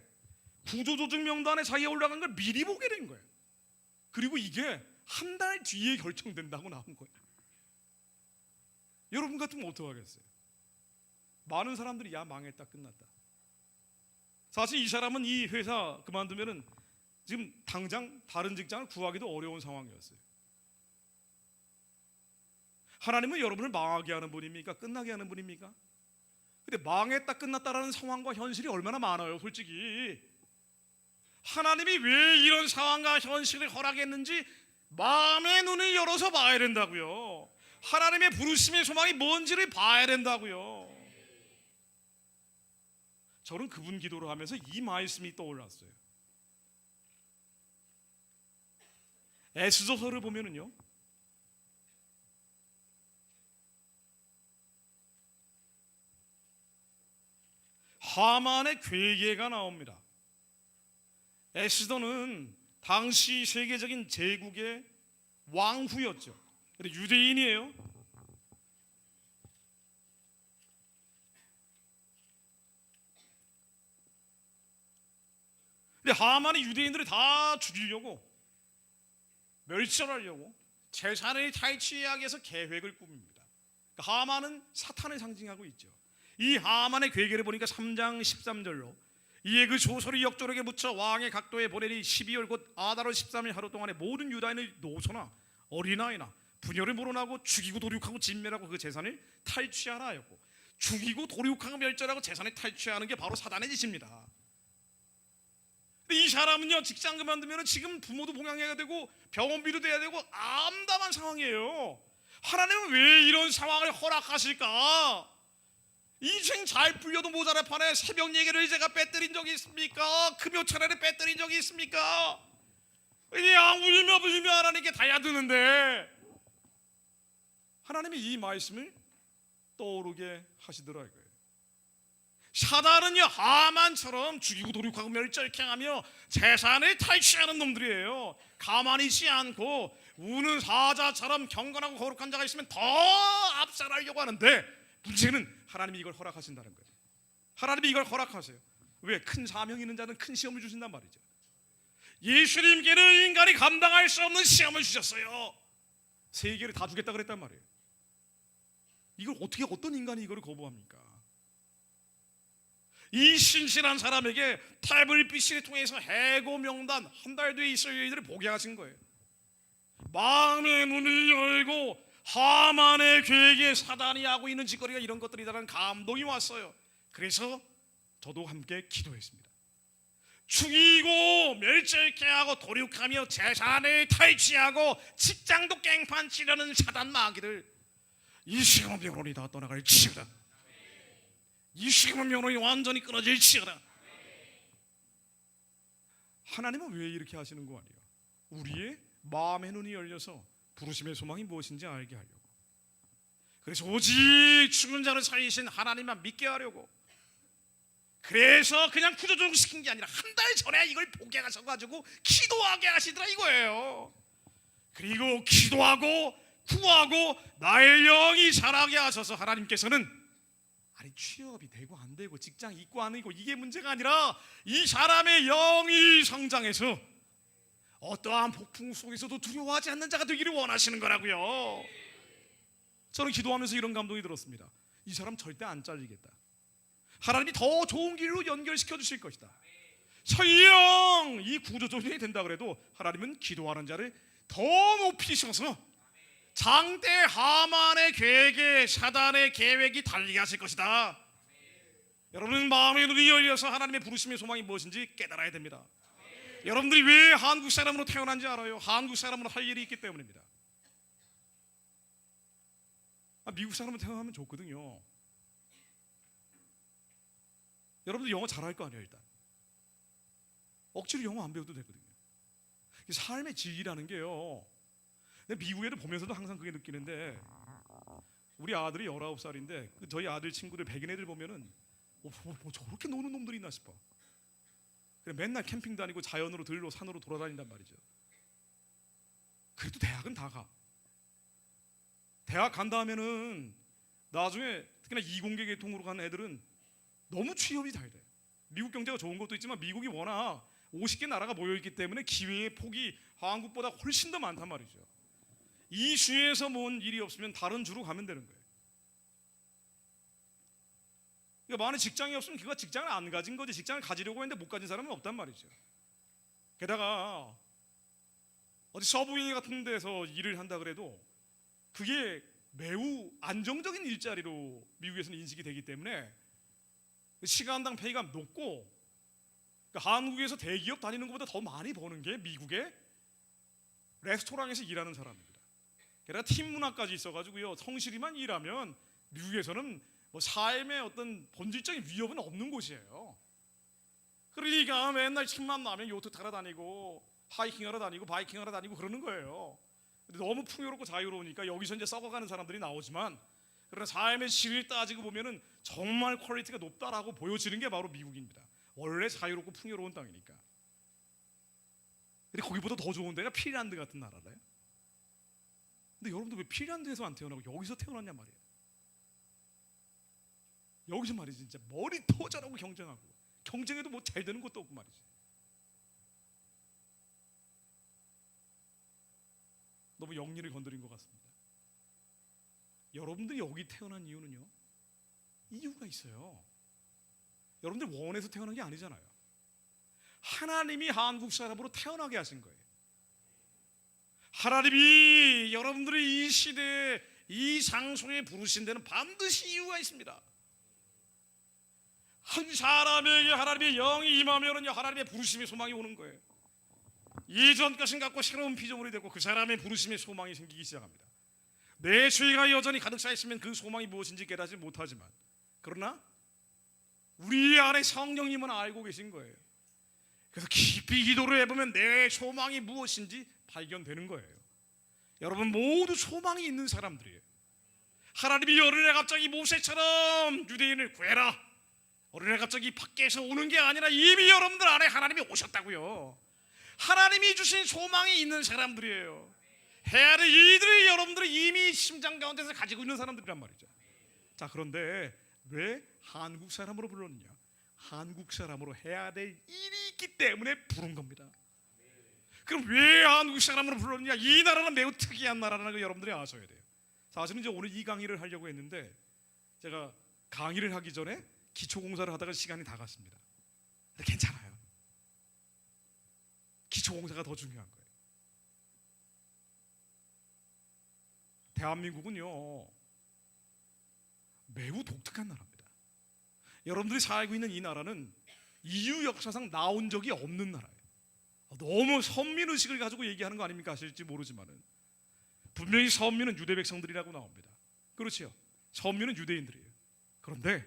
구조조정 명단에 자기가 올라간 걸 미리 보게 된 거예요. 그리고 이게 한 달 뒤에 결정된다고 나온 거예요. 여러분 같으면 어떡하겠어요? 많은 사람들이 야 망했다 끝났다. 사실 이 사람은 이 회사 그만두면은 지금 당장 다른 직장을 구하기도 어려운 상황이었어요. 하나님은 여러분을 망하게 하는 분입니까? 끝나게 하는 분입니까? 근데 망했다 끝났다라는 상황과 현실이 얼마나 많아요, 솔직히. 하나님이 왜 이런 상황과 현실을 허락했는지 마음의 눈을 열어서 봐야 된다고요. 하나님의 부르심의 소망이 뭔지를 봐야 된다고요. 저는 그분 기도를 하면서 이 말씀이 떠올랐어요. 에스더서를 보면은요, 하만의 괴계가 나옵니다. 에스더는 당시 세계적인 제국의 왕후였죠. 유대인이에요. 근데 하만이 유대인들을 다 죽이려고, 멸절하려고 재산을 탈취하기 위해서 계획을 꾸밉니다. 그러니까 하만은 사탄을 상징하고 있죠. 이 하만의 괴계를 보니까 3장 13절로 이에 그 조서를 역조력에 묻혀 왕의 각도에 보내니 12월 곧 아달월 13일 하루 동안에 모든 유다인의 노소나 어린아이나 부녀를 몰아나고 죽이고 도륙하고 진멸하고 그 재산을 탈취하라 하였고, 죽이고 도륙하고 멸절하고 재산을 탈취하는 게 바로 사단의 짓입니다. 근데 이 사람은요, 직장 그만두면 지금 부모도 봉양해야 되고 병원비도 내야 되고 암담한 상황이에요. 하나님은 왜 이런 상황을 허락하실까? 인생 잘 풀려도 모자랄 판에 새벽 예배를 제가 빼뜨린 적이 있습니까? 금요 차례를 빼뜨린 적이 있습니까? 그냥 울며 하나님께 달려드는데 하나님이 이 말씀을 떠오르게 하시더라고요. 사단은요, 하만처럼 죽이고 도륙하고 멸절행하며 재산을 탈취하는 놈들이에요. 가만히 있지 않고 우는 사자처럼 경건하고 거룩한 자가 있으면 더 압살하려고 하는데, 문제는 하나님이 이걸 허락하신다는 거예요. 하나님이 이걸 허락하세요. 왜? 큰 사명 있는 자는 큰 시험을 주신단 말이죠. 예수님께는 인간이 감당할 수 없는 시험을 주셨어요. 세계를 다 주겠다 그랬단 말이에요. 이걸 어떻게, 어떤 인간이 이걸 거부합니까? 이 신실한 사람에게 태블릿을 통해서 해고 명단 한 달 뒤에 있을 일들을 보게 하신 거예요. 마음의 문을 열고 하만의 계획에 사단이 하고 있는 짓거리가 이런 것들이라는 감동이 왔어요. 그래서 저도 함께 기도했습니다. 죽이고 멸절케 하고 도륙하며 재산을 탈취하고 직장도 깽판 치려는 사단 마귀를 이 시간 병으로 다 떠나갈 치우다. 이 시간 병으로 완전히 끊어질 치우다. 하나님은 왜 이렇게 하시는 거 아니에요? 우리의 마음의 눈이 열려서 부르심의 소망이 무엇인지 알게 하려고. 그래서 오직 죽은 자를 살리신 하나님만 믿게 하려고. 그래서 그냥 구조적으로 시킨 게 아니라 한 달 전에 이걸 보게 하셔가지고 기도하게 하시더라 이거예요. 그리고 기도하고 구하고 나의 영이 자라게 하셔서 하나님께서는, 아니 취업이 되고 안 되고 직장 있고 안 있고 이게 문제가 아니라 이 사람의 영이 성장해서 어떠한 폭풍 속에서도 두려워하지 않는 자가 되기를 원하시는 거라고요. 저는 기도하면서 이런 감동이 들었습니다. 이 사람 절대 안 잘리겠다. 하나님이 더 좋은 길로 연결시켜 주실 것이다. 설령 이 구조조정이 된다 그래도 하나님은 기도하는 자를 더 높이셔서 장대 하만의 계획에 사단의 계획이 달리게 하실 것이다. 여러분은 마음의 눈이 열려서 하나님의 부르심의 소망이 무엇인지 깨달아야 됩니다. 여러분들이 왜 한국 사람으로 태어난지 알아요? 한국 사람으로 할 일이 있기 때문입니다. 미국 사람으로 태어나면 좋거든요. 여러분들 영어 잘할 거 아니에요. 일단 억지로 영어 안 배워도 되거든요. 삶의 질이라는 게요, 미국 애들 보면서도 항상 그게 느끼는데, 우리 아들이 19살인데 저희 아들 친구들 백인 애들 보면은 뭐 저렇게 노는 놈들이 있나 싶어. 맨날 캠핑 다니고 자연으로 들로 산으로 돌아다닌단 말이죠. 그래도 대학은 다 가. 대학 간 다음에는 나중에 특히나 이공계 계통으로 간 애들은 너무 취업이 잘 돼. 미국 경제가 좋은 것도 있지만 미국이 워낙 50개 나라가 모여있기 때문에 기회의 폭이 한국보다 훨씬 더 많단 말이죠. 이 주에서 뭔 일이 없으면 다른 주로 가면 되는 거예요. 그러니까 만약 직장이 없으면 그가 직장을 안 가진 거지, 직장을 가지려고 했는데 못 가진 사람은 없단 말이죠. 게다가 어디 서브웨이 같은 데서 일을 한다 그래도 그게 매우 안정적인 일자리로 미국에서는 인식이 되기 때문에 시간당 페이가 높고, 그러니까 한국에서 대기업 다니는 것보다 더 많이 버는 게 미국의 레스토랑에서 일하는 사람입니다. 게다가 팀 문화까지 있어가지고요, 성실히만 일하면 미국에서는 뭐 삶의 어떤 본질적인 위협은 없는 곳이에요. 그러니까 맨날 틈만 나면 요트 타러 다니고 하이킹하러 다니고 바이킹하러 다니고 그러는 거예요. 근데 너무 풍요롭고 자유로우니까 여기서 이제 썩어가는 사람들이 나오지만, 그러나 삶의 질을 따지고 보면은 정말 퀄리티가 높다라고 보여지는 게 바로 미국입니다. 원래 자유롭고 풍요로운 땅이니까. 근데 거기보다 더 좋은 데가 핀란드 같은 나라래요. 근데 여러분들 왜 핀란드에서 안 태어나고 여기서 태어났냐 말이에요. 여기서 말이지 진짜 머리 터져라고 경쟁하고, 경쟁해도 뭐 잘 되는 것도 없고 말이지. 너무 영리를 건드린 것 같습니다. 여러분들이 여기 태어난 이유는요, 이유가 있어요. 여러분들 원해서 태어난 게 아니잖아요. 하나님이 한국 사람으로 태어나게 하신 거예요. 하나님이 여러분들을 이 시대에 이 장소에 부르신 데는 반드시 이유가 있습니다. 한 사람에게 하나님의 영이 임하면은요, 하나님의 부르심의 소망이 오는 거예요. 예전 것은 갖고 새로운 피조물이 되고 그 사람의 부르심의 소망이 생기기 시작합니다. 내 죄가 여전히 가득 차 있으면 그 소망이 무엇인지 깨닫지 못하지만, 그러나 우리 안에 성령님은 알고 계신 거예요. 그래서 깊이 기도를 해보면 내 소망이 무엇인지 발견되는 거예요. 여러분 모두 소망이 있는 사람들이에요. 하나님이 어린애 갑자기 모세처럼 유대인을 구해라, 어린애 갑자기 밖에서 오는 게 아니라 이미 여러분들 안에 하나님이 오셨다고요. 하나님이 주신 소망이 있는 사람들이에요. 해야 될 이들이 여러분들이 이미 심장 가운데서 가지고 있는 사람들이란 말이죠. 자, 그런데 왜 한국 사람으로 불렀느냐? 한국 사람으로 해야 될 일이 있기 때문에 부른 겁니다. 그럼 왜 한국 사람으로 불렀느냐? 이 나라는 매우 특이한 나라라는 걸 여러분들이 아셔야 돼요. 사실은 이제 오늘 이 강의를 하려고 했는데 제가 강의를 하기 전에 기초공사를 하다가 시간이 다 갔습니다. 근데 괜찮아요. 기초공사가 더 중요한 거예요. 대한민국은요 매우 독특한 나라입니다. 여러분들이 살고 있는 이 나라는 인류 역사상 나온 적이 없는 나라예요. 너무 선민의식을 가지고 얘기하는 거 아닙니까? 아실지 모르지만은 분명히 선민은 유대 백성들이라고 나옵니다. 그렇죠? 선민은 유대인들이에요. 그런데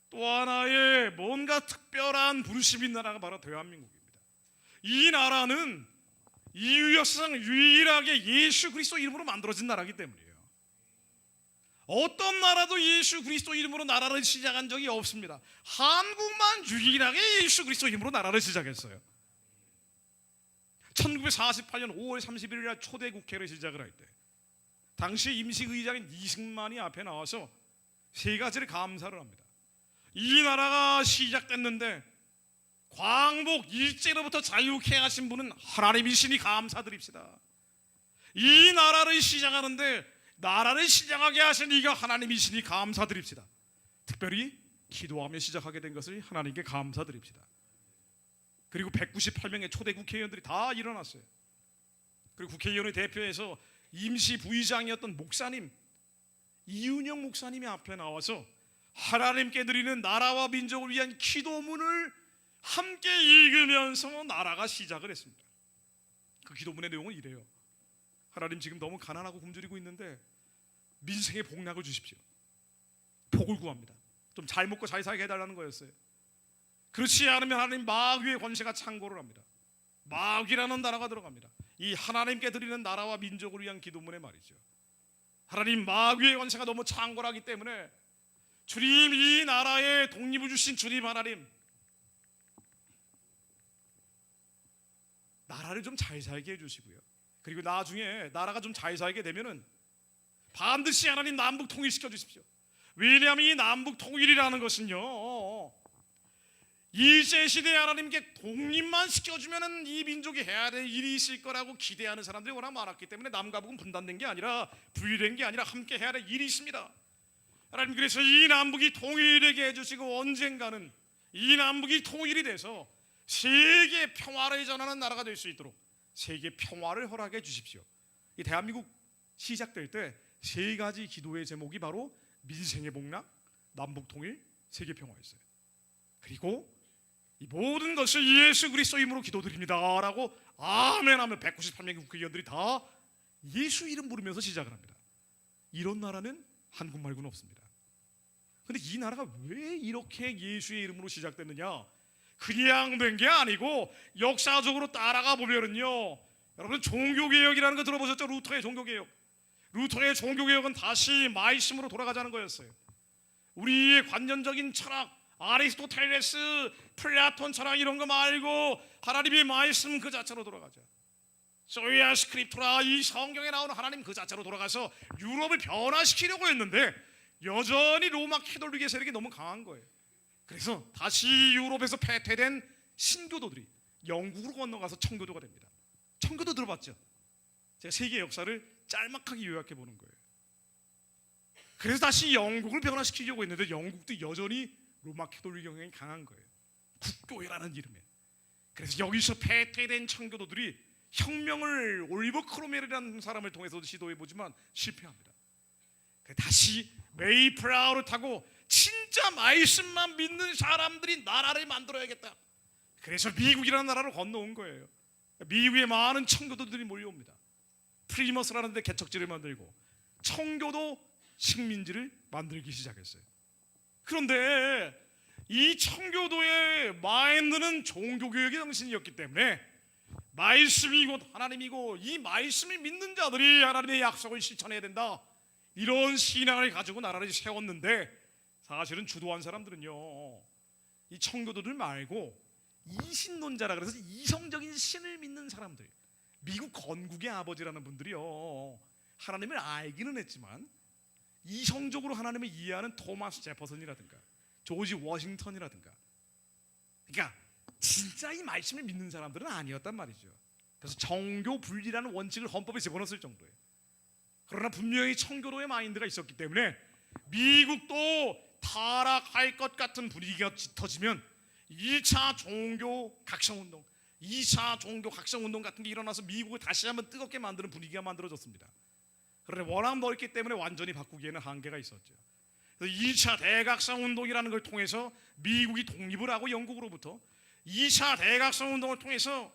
또 하나의 뭔가 특별한 부르심인 나라가 바로 대한민국입니다. 이 나라는 인류 역사상 유일하게 예수 그리스도 이름으로 만들어진 나라이기 때문이에요. 어떤 나라도 예수 그리스도 이름으로 나라를 시작한 적이 없습니다. 한국만 유일하게 예수 그리스도 이름으로 나라를 시작했어요. 1948년 5월 31일 날 초대 국회를 시작을 할 때 당시 임시의장인 이승만이 앞에 나와서 세 가지를 감사를 합니다. 이 나라가 시작됐는데 광복 일제로부터 자유케 하신 분은 하나님이시니 감사드립시다. 이 나라를 시작하는데 나라를 시작하게 하신 이가 하나님이시니 감사드립시다. 특별히 기도하며 시작하게 된 것을 하나님께 감사드립시다. 그리고 198명의 초대 국회의원들이 다 일어났어요. 그리고 국회의원을 대표해서 임시 부의장이었던 목사님 이윤영 목사님이 앞에 나와서 하나님께 드리는 나라와 민족을 위한 기도문을 함께 읽으면서 나라가 시작을 했습니다. 그 기도문의 내용은 이래요. 하나님 지금 너무 가난하고 굶주리고 있는데 민생의 복락을 주십시오. 복을 구합니다. 좀 잘 먹고 잘 살게 해달라는 거였어요. 그렇지 않으면 하나님 마귀의 권세가 창궐을 합니다. 마귀라는 나라가 들어갑니다. 이 하나님께 드리는 나라와 민족을 위한 기도문에 말이죠. 하나님 마귀의 권세가 너무 창궐하기 때문에 주님 이 나라에 독립을 주신 주님 하나님 나라를 좀 잘 살게 해주시고요. 그리고 나중에 나라가 좀 잘 살게 되면은 반드시 하나님 남북 통일시켜 주십시오. 왜냐하면 이 남북 통일이라는 것은요 일제시대에 하나님께 독립만 시켜주면은 이 민족이 해야 될 일이 있을 거라고 기대하는 사람들이 워낙 많았기 때문에 남과 북은 분단된 게 아니라 분리된 게 아니라 함께 해야 될 일이 있습니다. 하나님 그래서 이 남북이 통일되게 해주시고 언젠가는 이 남북이 통일이 돼서 세계 평화를 전하는 나라가 될 수 있도록 세계 평화를 허락해 주십시오. 이 대한민국 시작될 때 세 가지 기도의 제목이 바로 민생의 복락, 남북 통일, 세계 평화였어요. 그리고 이 모든 것을 예수 그리스도 이름으로 기도드립니다라고 아멘하면 198명의 국회의원들이 다 예수 이름 부르면서 시작을 합니다. 이런 나라는 한국 말고는 없습니다. 그런데 이 나라가 왜 이렇게 예수의 이름으로 시작됐느냐? 그냥 된 게 아니고 역사적으로 따라가 보면은요, 여러분 종교개혁이라는 거 들어보셨죠? 루터의 종교개혁. 루터의 종교개혁은 다시 말씀으로 돌아가자는 거였어요. 우리의 관념적인 철학, 아리스토텔레스, 플라톤 철학 이런 거 말고 하나님의 말씀 그 자체로 돌아가자. 소야 스크립투라 이 성경에 나오는 하나님 그 자체로 돌아가서 유럽을 변화시키려고 했는데 여전히 로마 캐톨릭의 세력이 너무 강한 거예요. 그래서 다시 유럽에서 패퇴된 신교도들이 영국으로 건너가서 청교도가 됩니다. 청교도 들어봤죠? 제가 세계 역사를 짤막하게 요약해 보는 거예요. 그래서 다시 영국을 변화시키려고 했는데 영국도 여전히 로마 캐톨릭 영향이 강한 거예요. 국교회라는 이름에. 그래서 여기서 패퇴된 청교도들이 혁명을 올리버 크롬웰이라는 사람을 통해서도 시도해 보지만 실패합니다. 다시 메이플라워를 타고 진짜 말씀만 믿는 사람들이 나라를 만들어야겠다. 그래서 미국이라는 나라를 건너온 거예요. 미국에 많은 청교도들이 몰려옵니다. 프리머스라는 데 개척지를 만들고 청교도 식민지를 만들기 시작했어요. 그런데 이 청교도의 마인드는 종교개혁의 정신이었기 때문에 말씀이 곧 하나님이고 이 말씀을 믿는 자들이 하나님의 약속을 실천해야 된다, 이런 신앙을 가지고 나라를 세웠는데, 사실은 주도한 사람들은요, 이 청교도들 말고 이신론자라 그래서 이성적인 신을 믿는 사람들, 미국 건국의 아버지라는 분들이요, 하나님을 알기는 했지만 이성적으로 하나님을 이해하는 토마스 제퍼슨이라든가 조지 워싱턴이라든가, 그러니까 진짜 이 말씀을 믿는 사람들은 아니었단 말이죠. 그래서 정교 분리라는 원칙을 헌법에 집어넣었을 정도예요. 그러나 분명히 청교도의 마인드가 있었기 때문에 미국도 타락할 것 같은 분위기가 짙어지면 2차 종교 각성운동, 2차 종교 각성운동 같은 게 일어나서 미국을 다시 한번 뜨겁게 만드는 분위기가 만들어졌습니다. 그런데 워낙 넓기 때문에 완전히 바꾸기에는 한계가 있었죠. 그래서 2차 대각성운동이라는 걸 통해서 미국이 독립을 하고 영국으로부터 2차 대각성운동을 통해서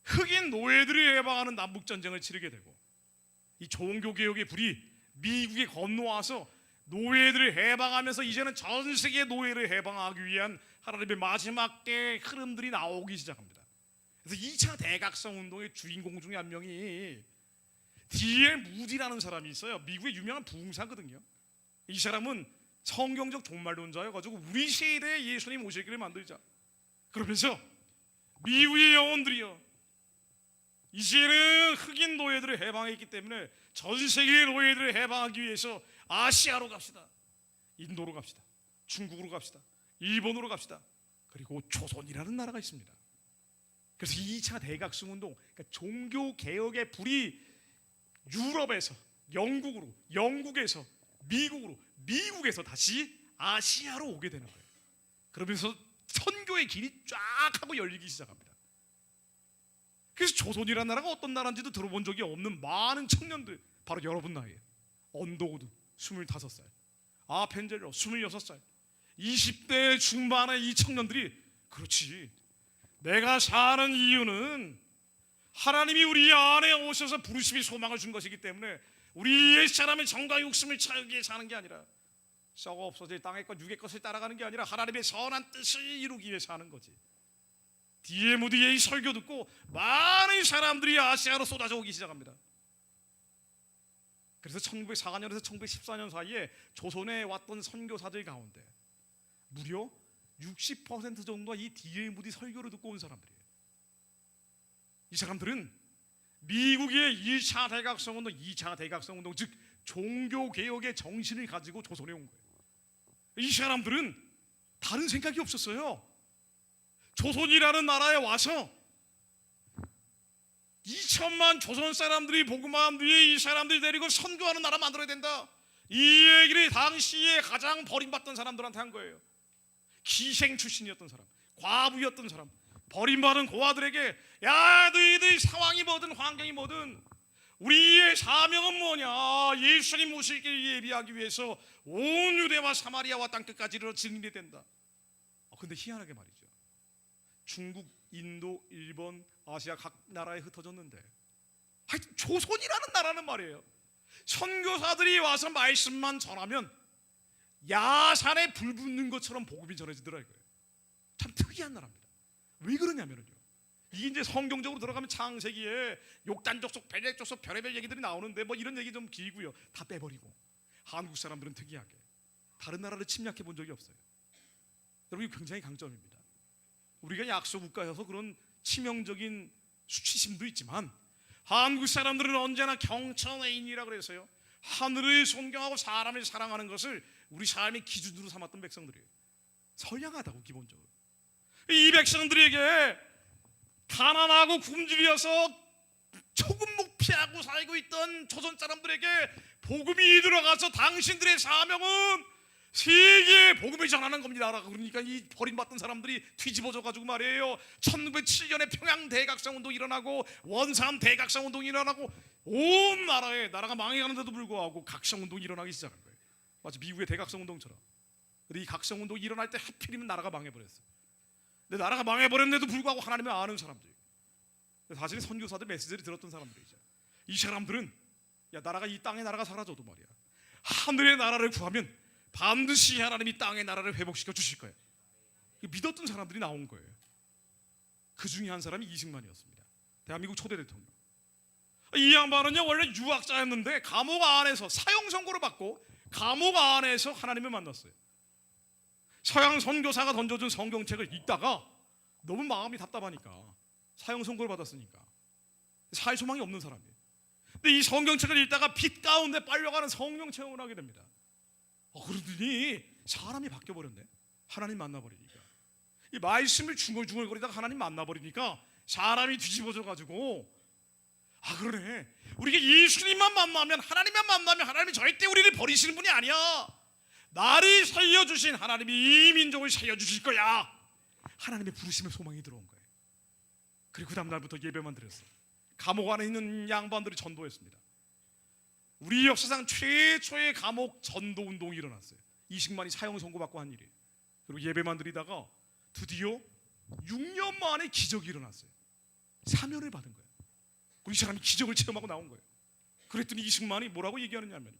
흑인 노예들을 해방하는 남북전쟁을 치르게 되고, 이 종교개혁의 불이 미국에 건너와서 노예들을 해방하면서 이제는 전 세계 노예를 해방하기 위한 하나님의 마지막 때의 흐름들이 나오기 시작합니다. 그래서 2차 대각성운동의 주인공 중에 한 명이 D.L. 무디라는 사람이 있어요. 미국의 유명한 부흥사거든요. 이 사람은 성경적 종말론자여가지고 우리 시대에 예수님 오실 길을 만들자, 그러면서 미국의 영혼들이요, 이제는 흑인 노예들을 해방했기 때문에 전 세계의 노예들을 해방하기 위해서 아시아로 갑시다, 인도로 갑시다, 중국으로 갑시다, 일본으로 갑시다, 그리고 조선이라는 나라가 있습니다. 그래서 2차 대각성운동, 그러니까 종교개혁의 불이 유럽에서 영국으로, 영국에서 미국으로, 미국에서 다시 아시아로 오게 되는 거예요. 그러면서 선교의 길이 쫙 하고 열리기 시작합니다. 그래서 조선이라는 나라가 어떤 나라인지도 들어본 적이 없는 많은 청년들, 바로 여러분 나이에 언더우드 25살, 아펜젤러 26살, 20대 중반의 이 청년들이, 그렇지, 내가 사는 이유는 하나님이 우리 안에 오셔서 부르심이 소망을 준 것이기 때문에 우리 옛 사람의 정과 욕심을 차기 위해 사는 게 아니라, 썩어 없어질 땅의 것 육의 것을 따라가는 게 아니라 하나님의 선한 뜻을 이루기 위해 사는 거지. D.L. 무디의 이 설교 듣고 많은 사람들이 아시아로 쏟아져 오기 시작합니다. 그래서 1904년에서 1914년 사이에 조선에 왔던 선교사들 가운데 무려 60% 정도가 이 D.L. 무디 설교를 듣고 온 사람들이에요. 이 사람들은 미국의 1차 대각성운동, 2차 대각성운동, 즉 종교개혁의 정신을 가지고 조선에 온 거예요. 이 사람들은 다른 생각이 없었어요. 조선이라는 나라에 와서 2천만 조선 사람들이 복음한 뒤에 이 사람들 데리고 선교하는 나라 만들어야 된다, 이 얘기를 당시에 가장 버림받던 사람들한테 한 거예요. 기생 출신이었던 사람, 과부였던 사람, 버림받은 고아들에게, 야, 너희들 상황이 뭐든 환경이 뭐든 우리의 사명은 뭐냐, 예수님 오실 길 예비하기 위해서 온 유대와 사마리아와 땅끝까지 이르러 증인이 된다. 근데 희한하게 말이죠, 중국, 인도, 일본, 아시아 각 나라에 흩어졌는데 하여튼 조선이라는 나라는 말이에요, 선교사들이 와서 말씀만 전하면 야산에 불 붙는 것처럼 복음이 전해지더라고요. 참 특이한 나라입니다. 왜 그러냐면요, 이게 이제 성경적으로 들어가면 창세기에 욕단족속, 벨렉족속 별의별 얘기들이 나오는데 뭐 이런 얘기 좀 길고요, 다 빼버리고 한국 사람들은 특이하게 다른 나라를 침략해 본 적이 없어요. 여러분, 이거 굉장히 강점입니다. 우리가 약소 국가여서 그런 치명적인 수치심도 있지만 한국 사람들은 언제나 경천애인이라 그래서요, 하늘을 존경하고 사람을 사랑하는 것을 우리 삶의 기준으로 삼았던 백성들이에요. 선량하다고 기본적으로. 이 백성들에게 가난하고 굶주려서 조금 목피하고 살고 있던 조선 사람들에게 복음이 들어가서 당신들의 사명은 세계에 복음을 전하는 겁니다. 그러니까 이 버림받던 사람들이 뒤집어져 가지고 말이에요. 1907년에 평양 대각성 운동이 일어나고 원산 대각성 운동이 일어나고 온 나라가 망해가는데도 불구하고 각성 운동이 일어나기 시작한 거예요. 마치 미국의 대각성 운동처럼. 근데 이 각성 운동이 일어날 때 하필이면 나라가 망해버렸어요. 근데 나라가 망해버렸는데도 불구하고 하나님을 아는 사람들, 사실 선교사들 메시지를 들었던 사람들이죠. 이 사람들은 야, 나라가 이 땅의 나라가 사라져도 말이야, 하늘의 나라를 구하면 반드시 하나님이 땅의 나라를 회복시켜 주실 거예요. 믿었던 사람들이 나온 거예요. 그 중에 한 사람이 이승만이었습니다. 대한민국 초대 대통령. 이 양반은요 원래 유학자였는데 감옥 안에서 사형 선고를 받고 감옥 안에서 하나님을 만났어요. 서양 선교사가 던져준 성경책을 읽다가 너무 마음이 답답하니까, 사형 선고를 받았으니까 살 소망이 없는 사람이에요. 근데 이 성경책을 읽다가 빛 가운데 빨려가는 성령 체험을 하게 됩니다. 그러더니 사람이 바뀌어버렸네. 하나님 만나버리니까. 이 말씀을 중얼중얼거리다가 하나님 만나버리니까 사람이 뒤집어져 가지고, 그러네, 우리가 예수님만 만나면, 하나님만 만나면 하나님이 절대 우리를 버리시는 분이 아니야. 나를 살려주신 하나님이 이 민족을 살려주실 거야. 하나님의 부르심의 소망이 들어온 거예요. 그리고 그 다음날부터 예배만 드렸어요. 감옥 안에 있는 양반들이 전도했습니다. 우리 역사상 최초의 감옥 전도 운동이 일어났어요. 이승만이 사형 선고받고 한 일이에요. 그리고 예배만 드리다가 드디어 6년 만에 기적이 일어났어요. 사면을 받은 거예요. 그리고 이 사람이 기적을 체험하고 나온 거예요. 그랬더니 이승만이 뭐라고 얘기하느냐면요,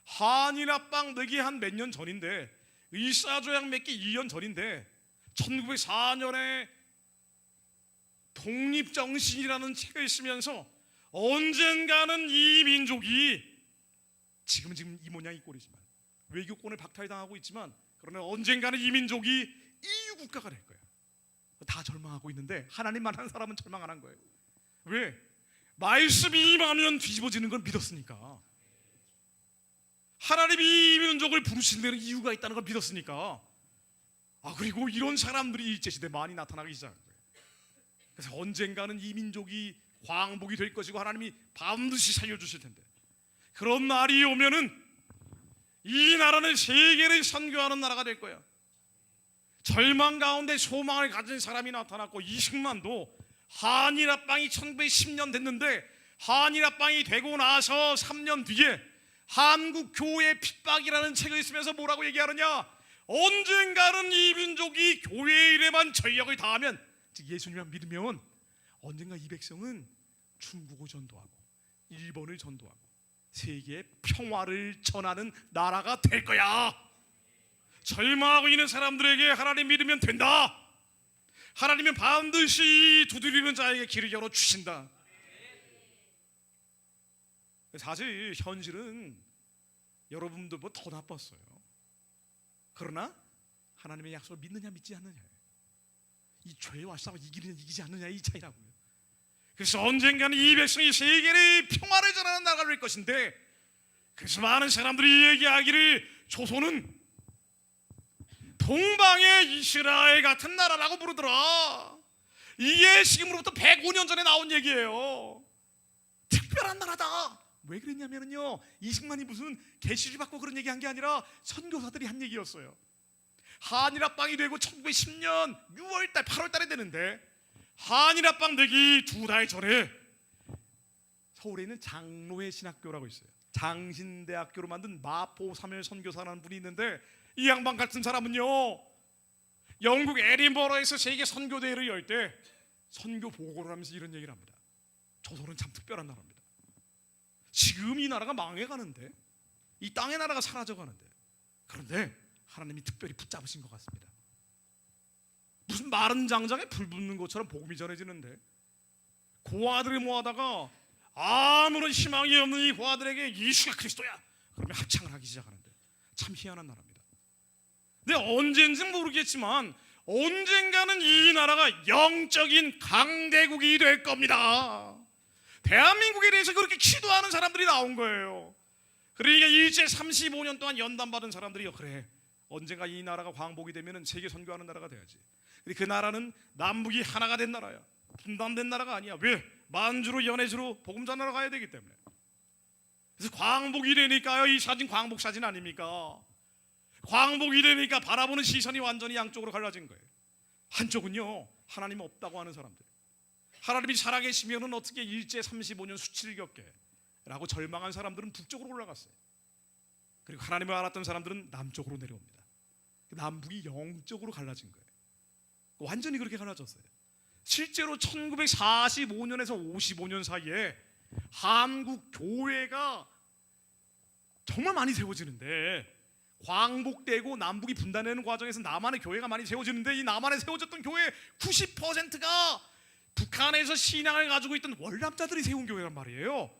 한일합방 내기 한 몇 년 전인데, 의사조약 맺기 2년 전인데 1904년에 독립정신이라는 책을 쓰면서 언젠가는 이 민족이, 지금 이 모양이 꼴이지만 외교권을 박탈당하고 있지만, 그러나 언젠가는 이 민족이 EU 국가가 될 거예요. 다 절망하고 있는데 하나님만 한 사람은 절망 안 한 거예요. 왜? 말씀이 임하면 뒤집어지는 걸 믿었으니까. 하나님이 이 민족을 부르신 데는 이유가 있다는 걸 믿었으니까. 그리고 이런 사람들이 일제시대 많이 나타나기 시작한 거예요. 그래서 언젠가는 이 민족이 광복이 될 것이고 하나님이 반드시 살려주실 텐데, 그런 날이 오면은 이 나라는 세계를 선교하는 나라가 될 거야. 절망 가운데 소망을 가진 사람이 나타났고, 이승만도 한일합방이 1910년 됐는데, 한일합방이 되고 나서 3년 뒤에 한국교회 핍박이라는 책을 쓰면서 뭐라고 얘기하느냐, 언젠가는 이 민족이 교회 일에만 전력을 다하면, 즉 예수님만 믿으면 언젠가 이 백성은 중국을 전도하고 일본을 전도하고 세계에 평화를 전하는 나라가 될 거야. 절망하고 있는 사람들에게 하나님 믿으면 된다. 하나님은 반드시 두드리는 자에게 길을 열어주신다. 사실 현실은 여러분들보다 더 나빴어요. 그러나 하나님의 약속을 믿느냐 믿지 않느냐, 이 죄와 싸워 이기느냐 이기지 않느냐, 이 차이라고요. 그래서 언젠가는 이 백성이 세계의 평화를 전하는 나라가 될 것인데, 그래서 많은 사람들이 얘기하기를 조선은 동방의 이스라엘 같은 나라라고 부르더라. 이게 지금으로부터 105년 전에 나온 얘기예요. 특별한 나라다. 왜 그랬냐면요, 이승만이 무슨 계시를 받고 그런 얘기한 게 아니라 선교사들이 한 얘기였어요. 한일합방이 되고 1910년 6월달 8월달에 되는데, 한일합방 되기 2달 전에 서울에 있는 장로회 신학교라고 있어요. 장신대학교로 만든 마포 사멸 선교사라는 분이 있는데, 이 양반 같은 사람은요, 영국 에딘버러에서 세계 선교대회를 열 때 선교 보고를 하면서 이런 얘기를 합니다. 조선은 참 특별한 나라입니다. 지금 이 나라가 망해가는데, 이 땅의 나라가 사라져가는데, 그런데 하나님이 특별히 붙잡으신 것 같습니다. 무슨 마른 장작에 불 붙는 것처럼 복음이 전해지는데, 고아들을 모아다가 아무런 희망이 없는 이 고아들에게 예수가 그리스도야 그러면 합창을 하기 시작하는데, 참 희한한 나라입니다. 근데 언젠지는 모르겠지만 언젠가는 이 나라가 영적인 강대국이 될 겁니다. 대한민국에 대해서 그렇게 기도하는 사람들이 나온 거예요. 그러니까 일제 35년 동안 연단받은 사람들이, 그래, 언젠가 이 나라가 광복이 되면 세계 선교하는 나라가 돼야지. 그 나라는 남북이 하나가 된 나라야. 분단된 나라가 아니야. 왜? 만주로 연해주로 복음 전하러 가야 되기 때문에. 그래서 광복이래니까요, 이 사진 광복 사진 아닙니까? 광복이래니까 바라보는 시선이 완전히 양쪽으로 갈라진 거예요. 한쪽은요, 하나님 없다고 하는 사람들, 하나님이 살아계시면은 어떻게 일제 35년 수치를 겪게 라고 절망한 사람들은 북쪽으로 올라갔어요. 그리고 하나님을 알았던 사람들은 남쪽으로 내려옵니다. 남북이 영적으로 갈라진 거예요. 완전히 그렇게 갈라졌어요. 실제로 1945년에서 55년 사이에 한국 교회가 정말 많이 세워지는데, 광복되고 남북이 분단되는 과정에서 남한의 교회가 많이 세워지는데, 이 남한에 세워졌던 교회 90%가 북한에서 신앙을 가지고 있던 월남자들이 세운 교회란 말이에요.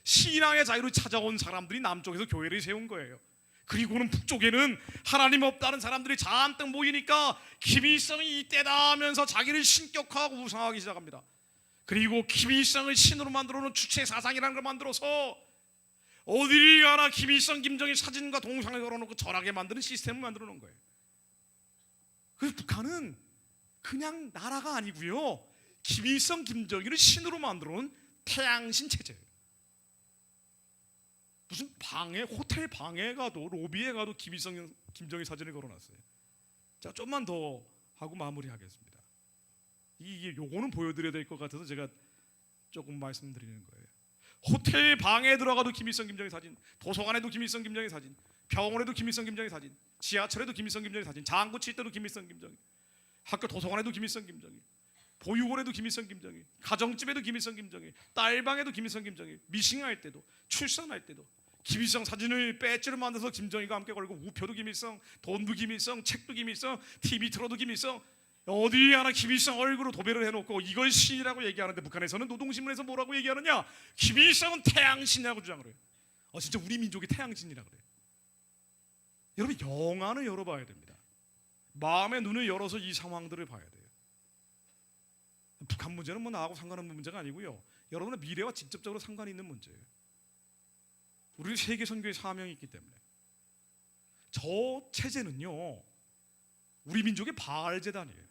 신앙의 자유를 찾아온 사람들이 남쪽에서 교회를 세운 거예요. 그리고는 북쪽에는 하나님 없다는 사람들이 잔뜩 모이니까 김일성이 이때다 하면서 자기를 신격화하고 우상하기 시작합니다. 그리고 김일성을 신으로 만들어 놓은 주체 사상이라는 걸 만들어서 어디를 가나 김일성, 김정일 사진과 동상을 걸어놓고 절하게 만드는 시스템을 만들어 놓은 거예요. 그래서 북한은 그냥 나라가 아니고요, 김일성, 김정일을 신으로 만들어 놓은 태양신 체제예요. 무슨 방에, 호텔 방에 가도, 로비에 가도 김일성, 김정일 사진을 걸어놨어요. 자, 좀만 더 하고 마무리하겠습니다. 이게 요거는 보여드려야 될 것 같아서 제가 조금 말씀드리는 거예요. 호텔 방에 들어가도 김일성, 김정일 사진, 도서관에도 김일성, 김정일 사진, 병원에도 김일성, 김정일 사진, 지하철에도 김일성, 김정일 사진, 장구 칠 때도 김일성, 김정일, 학교 도서관에도 김일성, 김정일, 보육원에도 김일성, 김정일, 가정집에도 김일성, 김정일, 딸방에도 김일성, 김정일, 미싱할 때도, 출산할 때도 김일성 사진을 배지를 만들어서 김정일과 함께 걸고, 우표도 김일성, 돈도 김일성, 책도 김일성, TV 틀어도 김일성, 어디 하나 김일성 얼굴로 도배를 해놓고 이걸 신이라고 얘기하는데, 북한에서는 노동신문에서 뭐라고 얘기하느냐? 김일성은 태양신이라고 주장을 해요. 진짜 우리 민족이 태양신이라고 그래요. 여러분, 영안을 열어봐야 됩니다. 마음의 눈을 열어서 이 상황들을 봐야 돼요. 북한 문제는 뭐 나하고 상관없는 문제가 아니고요, 여러분의 미래와 직접적으로 상관이 있는 문제예요. 우리는 세계 선교의 사명이 있기 때문에. 저 체제는요, 우리 민족의 바알 제단이에요.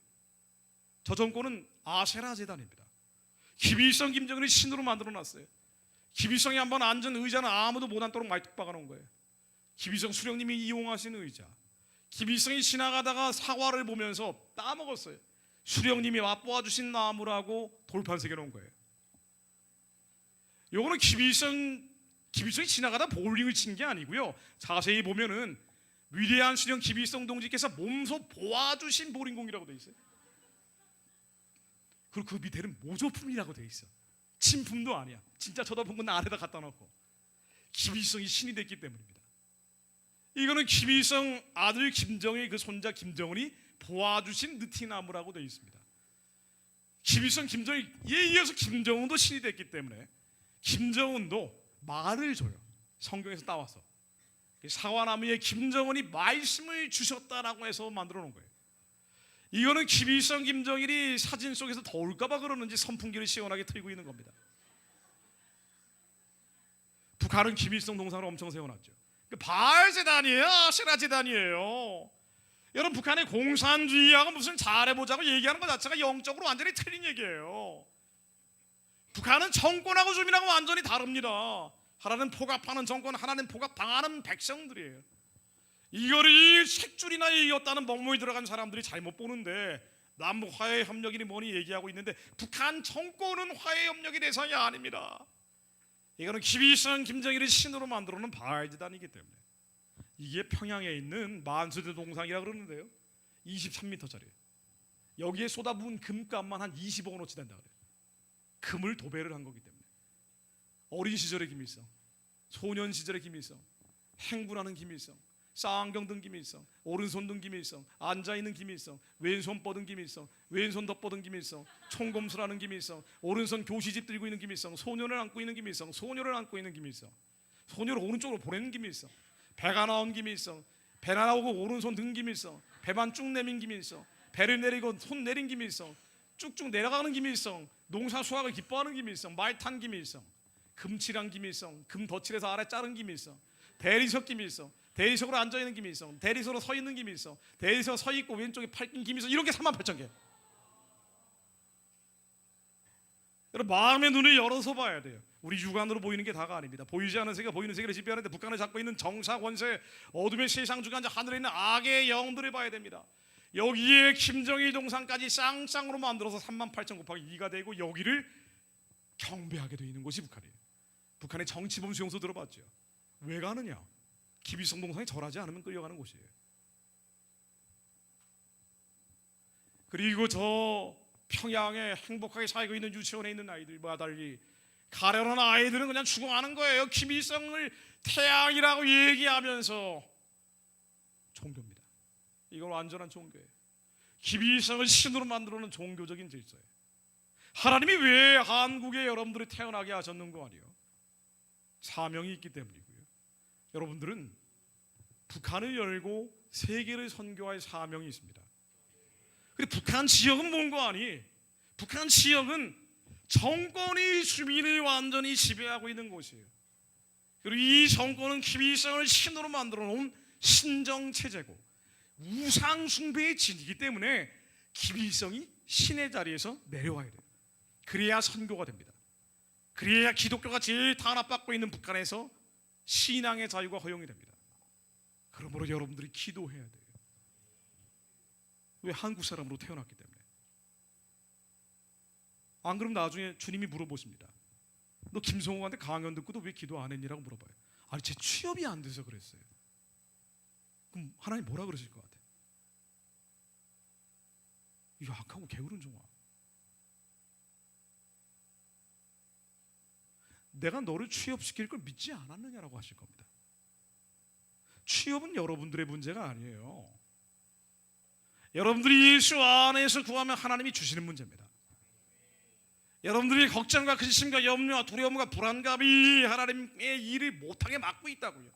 저 정권은 아세라 제단입니다. 김일성, 김정일을 신으로 만들어놨어요. 김일성이 한번 앉은 의자는 아무도 못 앉도록 말뚝 박아놓은 거예요. 김일성 수령님이 이용하신 의자, 김일성이 지나가다가 사과를 보면서 따먹었어요. 수령님이 맛보아 주신 나무라고 돌판 새겨놓은 거예요. 요거는 김일성이 지나가다 볼링을 친 게 아니고요, 자세히 보면은 위대한 수령 김일성 동지께서 몸소 보아주신 볼링공이라고 돼 있어요. 그리고 그 밑에는 모조품이라고 돼 있어. 진품도 아니야. 진짜 쳐다본 건 아래다 갖다 놓고. 김일성이 신이 됐기 때문입니다. 이거는 김일성 아들 김정일, 그 손자 김정은이 보아주신 느티나무라고 되어 있습니다. 김일성, 김정일에 이어서 김정은도 신이 됐기 때문에 김정은도 말을 줘요. 성경에서 따와서 사과나무에 김정은이 말씀을 주셨다라고 해서 만들어 놓은 거예요. 이거는 김일성, 김정일이 사진 속에서 더울까봐 그러는지 선풍기를 시원하게 틀고 있는 겁니다. 북한은 김일성 동상을 엄청 세워놨죠. 바알 제단이에요, 아세라 제단이에요. 여러분, 북한의 공산주의하고 무슨 잘해보자고 얘기하는 것 자체가 영적으로 완전히 틀린 얘기예요. 북한은 정권하고 주민하고 완전히 다릅니다. 하나는 포갑하는 정권, 하나는 포갑당하는 백성들이에요. 이거를 색줄이나 이겼다는 먹물이 들어간 사람들이 잘못 보는데, 남북 화해 협력이니 뭐니 얘기하고 있는데, 북한 정권은 화해 협력의 대상이 아닙니다. 이거는 김일성, 김정일을 신으로 만들어놓은 바알 제단이기 때문에. 이게 평양에 있는 만수대 동상이라 그러는데요, 23m짜리. 여기에 쏟아부은 금값만 한 20억 원어치 된다 그래요. 금을 도배를 한 거기 때문에. 어린 시절의 김일성, 소년 시절의 김일성, 행군하는 김일성, 쌍안경 든 김일성, 오른손 든 김일성, 앉아있는 김일성, 왼손 뻗은 김일성, 왼손 덧뻗은 김일성, 총검술하는 김일성, 오른손 교시집 들고 있는 김일성, 소년을 안고 있는 김일성, 소녀를 안고 있는 김일성, 소녀를 오른쪽으로 보내는 김일성, 배가 나온 김일성, 배나 나오고 오른손 든 김일성, 배만 쭉 내민 김일성, 배를 내리고 손 내린 김일성, 쭉쭉 내려가는 김일성, 농사 수확을 기뻐하는 김일성, 말 탄 김일성, 금칠한 김일성, 금 덧칠해서 아래 자른 김일성, 대리석 김일성, 대리석으로 앉아있는 김일성, 대리석으로 서 있는 김일성, 대리석 서 있고 왼쪽에 팔 낀 김일성, 이런 게 38,000개. 여러분, 마음의 눈을 열어서 봐야 돼요. 우리 육안으로 보이는 게 다가 아닙니다. 보이지 않는 세계가 보이는 세계를 지배하는데 북한을 잡고 있는 정사 권세, 어둠의 세상 주관자, 하늘에 있는 악의 영들을 봐야 됩니다. 여기에 김정일 동상까지 쌍쌍으로 만들어서 38,000 곱하기 2가 되고 여기를 경배하게 되어 있는 곳이 북한이에요. 북한의 정치범 수용소 들어봤죠? 왜 가느냐? 김일성 동상이 절하지 않으면 끌려가는 곳이에요. 그리고 저 평양에 행복하게 살고 있는 유치원에 있는 아이들과 달리 가련한 아이들은 그냥 죽어가는 거예요. 김일성을 태양이라고 얘기하면서. 종교입니다. 이건 완전한 종교예요. 김일성을 신으로 만들어놓은 종교적인 질서예요. 하나님이 왜 한국에 여러분들이 태어나게 하셨는고 아니요? 사명이 있기 때문이고요. 여러분들은 북한을 열고 세계를 선교할 사명이 있습니다. 근데 북한 지역은 뭔고 아니? 북한 지역은 정권이 주민을 완전히 지배하고 있는 곳이에요. 그리고 이 정권은 김일성을 신으로 만들어 놓은 신정체제고 우상 숭배의 진이기 때문에 김일성이 신의 자리에서 내려와야 돼요. 그래야 선교가 됩니다. 그래야 기독교가 제일 탄압받고 있는 북한에서 신앙의 자유가 허용이 됩니다. 그러므로 여러분들이 기도해야 돼요. 왜? 한국 사람으로 태어났기 때문에. 안 그럼 나중에 주님이 물어보십니다. 너 김성호한테 강연 듣고도 왜 기도 안 했니라고 물어봐요. 아니, 제 취업이 안 돼서 그랬어요. 그럼 하나님 뭐라 그러실 것 같아? 이 악하고 게으른 종아, 내가 너를 취업시킬 걸 믿지 않았느냐라고 하실 겁니다. 취업은 여러분들의 문제가 아니에요. 여러분들이 예수 안에서 구하면 하나님이 주시는 문제입니다. 여러분들이 걱정과 근심과 염려와 두려움과 불안감이 하나님의 일을 못하게 막고 있다고요.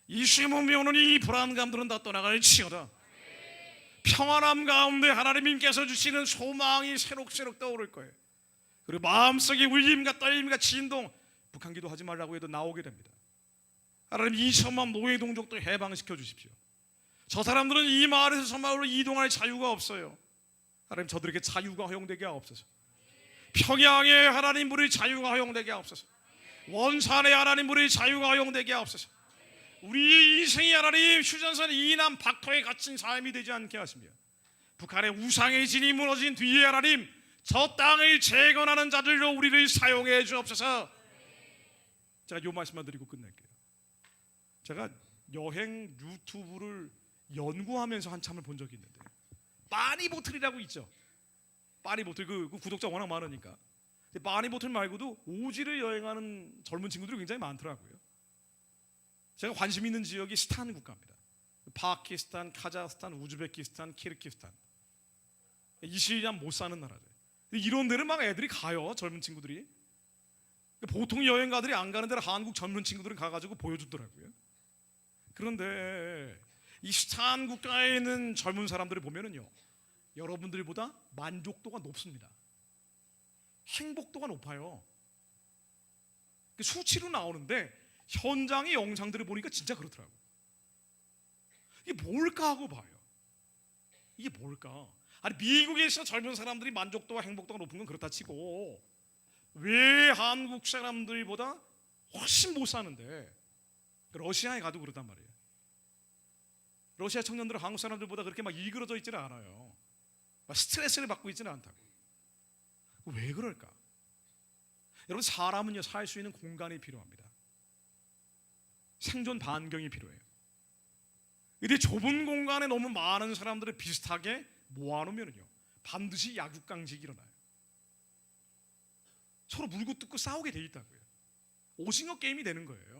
예수의 몸이 오는 이 불안감들은 다 떠나갈지어다. 평안함 가운데 하나님께서 주시는 소망이 새록새록 떠오를 거예요. 그리고 마음속에 울림과 떨림과 진동, 북한 기도하지 말라고 해도 나오게 됩니다. 하나님, 2천만 노예 동족도 해방시켜 주십시오. 저 사람들은 이 마을에서 저 마을로 이동할 자유가 없어요. 하나님, 저들에게 자유가 허용되게 하옵소서. 평양에 하나님 물의 자유가 허용되게 하옵소서. 원산에 하나님 물의 자유가 허용되게 하옵소서. 우리 인생이 하나님 휴전선 이남 박토에 갇힌 삶이 되지 않게 하시며 북한의 우상의 진이 무너진 뒤에 하나님 저 땅을 재건하는 자들로 우리를 사용해 주옵소서. 제가 이 말씀만 드리고 끝낼게요. 제가 여행 유튜브를 연구하면서 한참을 본 적이 있는데, 빠니보틀이라고 있죠. 빠니보틀, 그 구독자 워낙 많으니까. 빠니보틀 말고도 오지를 여행하는 젊은 친구들이 굉장히 많더라고요. 제가 관심 있는 지역이 스탄 국가입니다. 파키스탄, 카자흐스탄, 우즈베키스탄, 키르기스탄. 이시리안 못 사는 나라죠. 이런 데를 막 애들이 가요, 젊은 친구들이. 보통 여행가들이 안 가는 데를 한국 젊은 친구들은 가가지고 보여주더라고요. 그런데 이 스탄 국가에 있는 젊은 사람들을 보면은요, 여러분들보다 만족도가 높습니다. 행복도가 높아요. 수치로 나오는데 현장의 영상들을 보니까 진짜 그렇더라고요. 이게 뭘까 하고 봐요. 이게 뭘까? 아니, 미국에서 젊은 사람들이 만족도와 행복도가 높은 건 그렇다 치고 왜 한국 사람들보다 훨씬 못 사는데 러시아에 가도 그렇단 말이에요. 러시아 청년들은 한국 사람들보다 그렇게 막 일그러져 있지는 않아요. 막 스트레스를 받고 있지는 않다고. 왜 그럴까? 여러분, 사람은요 살 수 있는 공간이 필요합니다. 생존 반경이 필요해요. 근데 좁은 공간에 너무 많은 사람들을 비슷하게 모아놓으면요 반드시 약육강식이 일어나요. 서로 물고 뜯고 싸우게 돼 있다고요. 오징어 게임이 되는 거예요.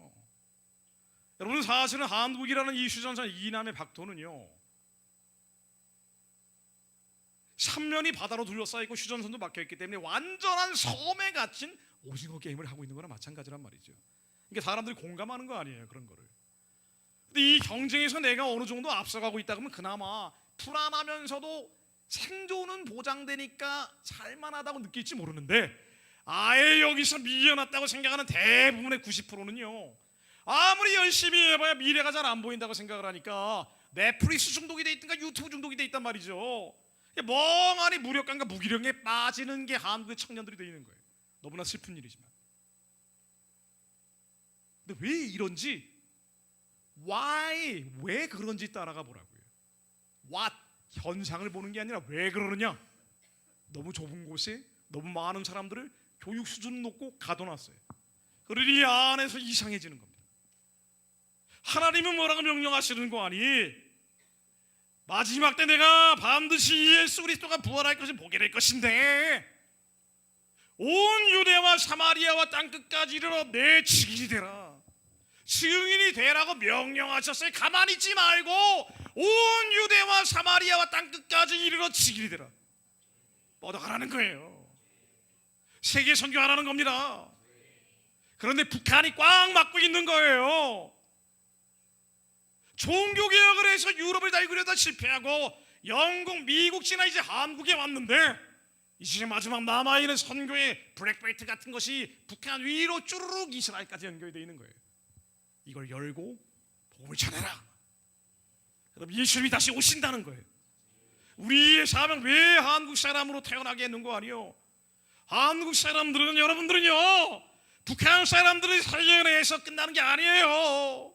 여러분, 사실은 한국이라는 이 휴전선 이남의 박토는요 3면이 바다로 둘러싸여 있고 휴전선도 막혀있기 때문에 완전한 섬에 갇힌 오징어 게임을 하고 있는 거나 마찬가지란 말이죠. 그러니까 사람들이 공감하는 거 아니에요, 그런 거를. 근데 이 경쟁에서 내가 어느 정도 앞서가고 있다 그러면 그나마 불안하면서도 생존은 보장되니까 살만하다고 느낄지 모르는데, 아예 여기서 밀려났다고 생각하는 대부분의 90%는요 아무리 열심히 해봐야 미래가 잘 안 보인다고 생각을 하니까 넷플릭스 중독이 돼 있든가 유튜브 중독이 돼 있단 말이죠. 멍하니 무력감과 무기력에 빠지는 게 한국의 청년들이 돼 있는 거예요. 너무나 슬픈 일이지만, 근데 왜 이런지, why, 왜 그런지 따라가 보라고요. what, 현상을 보는 게 아니라 왜 그러느냐. 너무 좁은 곳에 너무 많은 사람들을 교육 수준 높고 가둬놨어요. 그러니 이 안에서 이상해지는 겁니다. 하나님은 뭐라고 명령하시는 거 아니? 마지막 때 내가 반드시 예수 그리스도가 부활할 것을 보게 될 것인데 온 유대와 사마리아와 땅끝까지 이르러 내 증인이 되라, 증인이 되라고 명령하셨어요. 가만히 있지 말고 온 유대와 사마리아와 땅끝까지 이르러 증인이 되라, 뻗어가라는 거예요. 세계 선교하라는 겁니다. 그런데 북한이 꽉 막고 있는 거예요. 종교개혁을 해서 유럽을 달구려다 실패하고 영국, 미국, 지나 이제 한국에 왔는데 이제 마지막 남아있는 선교의 블랙벨트 같은 것이 북한 위로 쭈르륵 이스라엘까지 연결되어 있는 거예요. 이걸 열고 복음을 전해라. 그럼 예수님이 다시 오신다는 거예요. 우리의 사명, 왜 한국 사람으로 태어나게 했는 거 아니요? 한국 사람들은, 여러분들은요, 북한 사람들을 살려내서 끝나는 게 아니에요.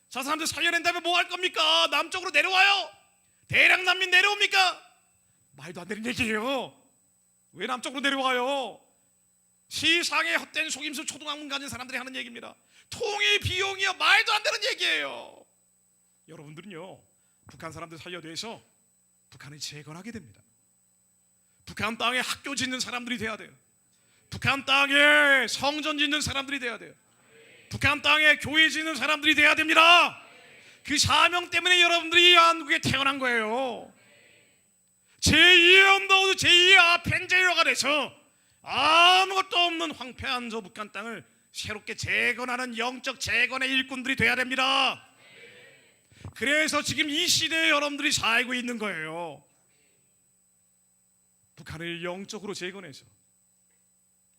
저 사람들 살려낸다면 뭐 할 겁니까? 남쪽으로 내려와요? 대량 난민 내려옵니까? 말도 안 되는 얘기예요. 왜 남쪽으로 내려와요? 세상에 헛된 속임수 초등학문 가진 사람들이 하는 얘기입니다. 통일 비용이요, 말도 안 되는 얘기예요. 여러분들은요, 북한 사람들 살려내서 북한을 재건하게 됩니다. 북한 땅에 학교 짓는 사람들이 돼야 돼요. 북한 땅에 성전 짓는 사람들이 돼야 돼요. 북한 땅에 교회 짓는 사람들이 돼야 됩니다. 그 사명 때문에 여러분들이 한국에 태어난 거예요. 제2의 언더우드, 제2의 아펜젤러가 돼서 아무것도 없는 황폐한 저 북한 땅을 새롭게 재건하는 영적 재건의 일꾼들이 돼야 됩니다. 그래서 지금 이 시대에 여러분들이 살고 있는 거예요. 북한을 영적으로 재건해서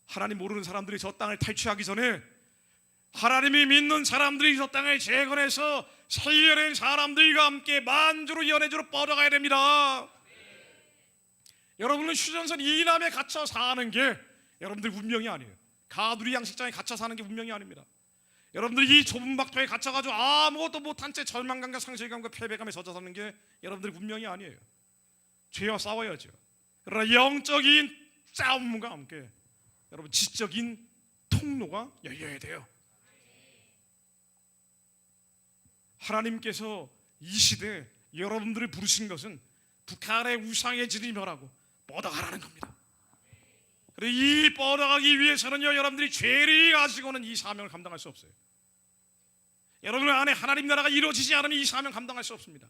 하나님 모르는 사람들이 저 땅을 탈취하기 전에 하나님이 믿는 사람들이 저 땅을 재건해서 살려낸 사람들과 함께 만주로 연해주로 뻗어가야 됩니다. 여러분은 휴전선 이남에 갇혀 사는 게 여러분들 운명이 아니에요. 가두리 양식장에 갇혀 사는 게 운명이 아닙니다. 여러분들이 이 좁은 박토에 갇혀가지고 아무것도 못한 채 절망감과 상실감과 패배감에 젖어 사는 게 여러분들의 운명이 아니에요. 죄와 싸워야죠. 그러나 영적인 싸움과 함께 여러분 지적인 통로가 열려야 돼요. 하나님께서 이 시대에 여러분들을 부르신 것은 북한의 우상의 진을 멸하고 뻗어가라는 겁니다. 그리고 이 뻗어가기 위해서는요, 여러분들이 죄를 가지고는 이 사명을 감당할 수 없어요. 여러분 안에 하나님 나라가 이루어지지 않으면 이 사명 감당할 수 없습니다.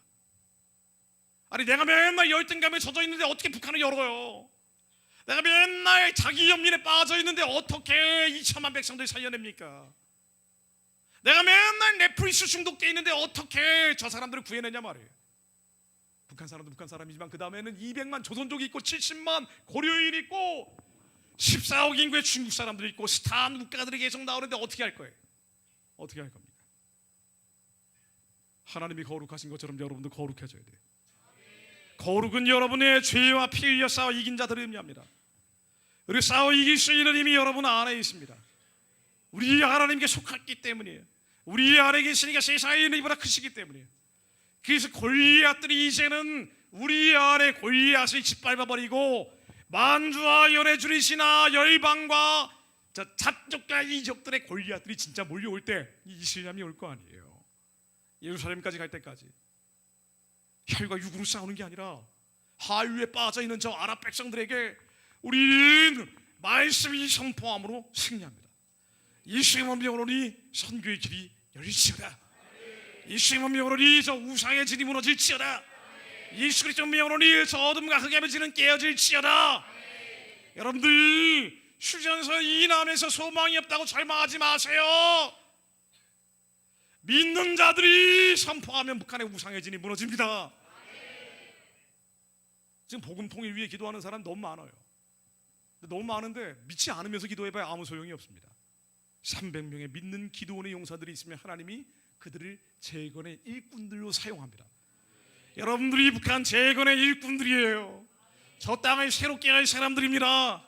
아니, 내가 맨날 열등감에 젖어 있는데 어떻게 북한을 열어요? 내가 맨날 자기 연민에 빠져 있는데 어떻게 2천만 백성들 살려냅니까? 내가 맨날 넷플릭스 중독돼 있는데 어떻게 저 사람들을 구해내냐 말이에요. 북한 사람도 북한 사람이지만 그 다음에는 200만 조선족이 있고 70만 고려인이 있고 14억 인구의 중국 사람들이 있고 스탄 국가들이 계속 나오는데 어떻게 할 거예요? 어떻게 할 겁니까? 하나님이 거룩하신 것처럼 여러분도 거룩해져야 돼요. 거룩은 여러분의 죄와 피 흘려 싸워 이긴 자들을 의미합니다. 그리고 싸워 이길 수 있는 힘이 여러분 안에 있습니다. 우리 하나님께 속했기 때문이에요. 우리 안에 계시니까 세상에 있는 이보다 크시기 때문이에요. 그래서 골리앗들이 이제는 우리 안에 골리앗을 짓밟아버리고 만주와 연해주리시나 열방과 잡족과 이족들의 골리앗들이 진짜 몰려올 때 이스라엘이 올 거 아니에요. 예루살렘까지 갈 때까지 혈과 육으로 싸우는 게 아니라 한류에 빠져있는 저 아랍 백성들에게 우리는 말씀이 선포함으로 승리합니다. 예수님의 명으로니 선교의 길이 열릴지어다. 예수님의 명으로니 저 우상의 진이 무너질지어다. 예수 그리스도의 명으로니 저 어둠과 흑암의 진은 깨어질지어다. 여러분들 휴전선 이남에서 소망이 없다고 절망하지 마세요. 믿는 자들이 선포하면 북한의 우상의 진이 무너집니다. 지금 복음 통일 위해 기도하는 사람 너무 많아요. 너무 많은데 믿지 않으면서 기도해봐야 아무 소용이 없습니다. 300명의 믿는 기도원의 용사들이 있으면 하나님이 그들을 재건의 일꾼들로 사용합니다. 여러분들이 북한 재건의 일꾼들이에요. 저 땅을 새롭게 할 사람들입니다.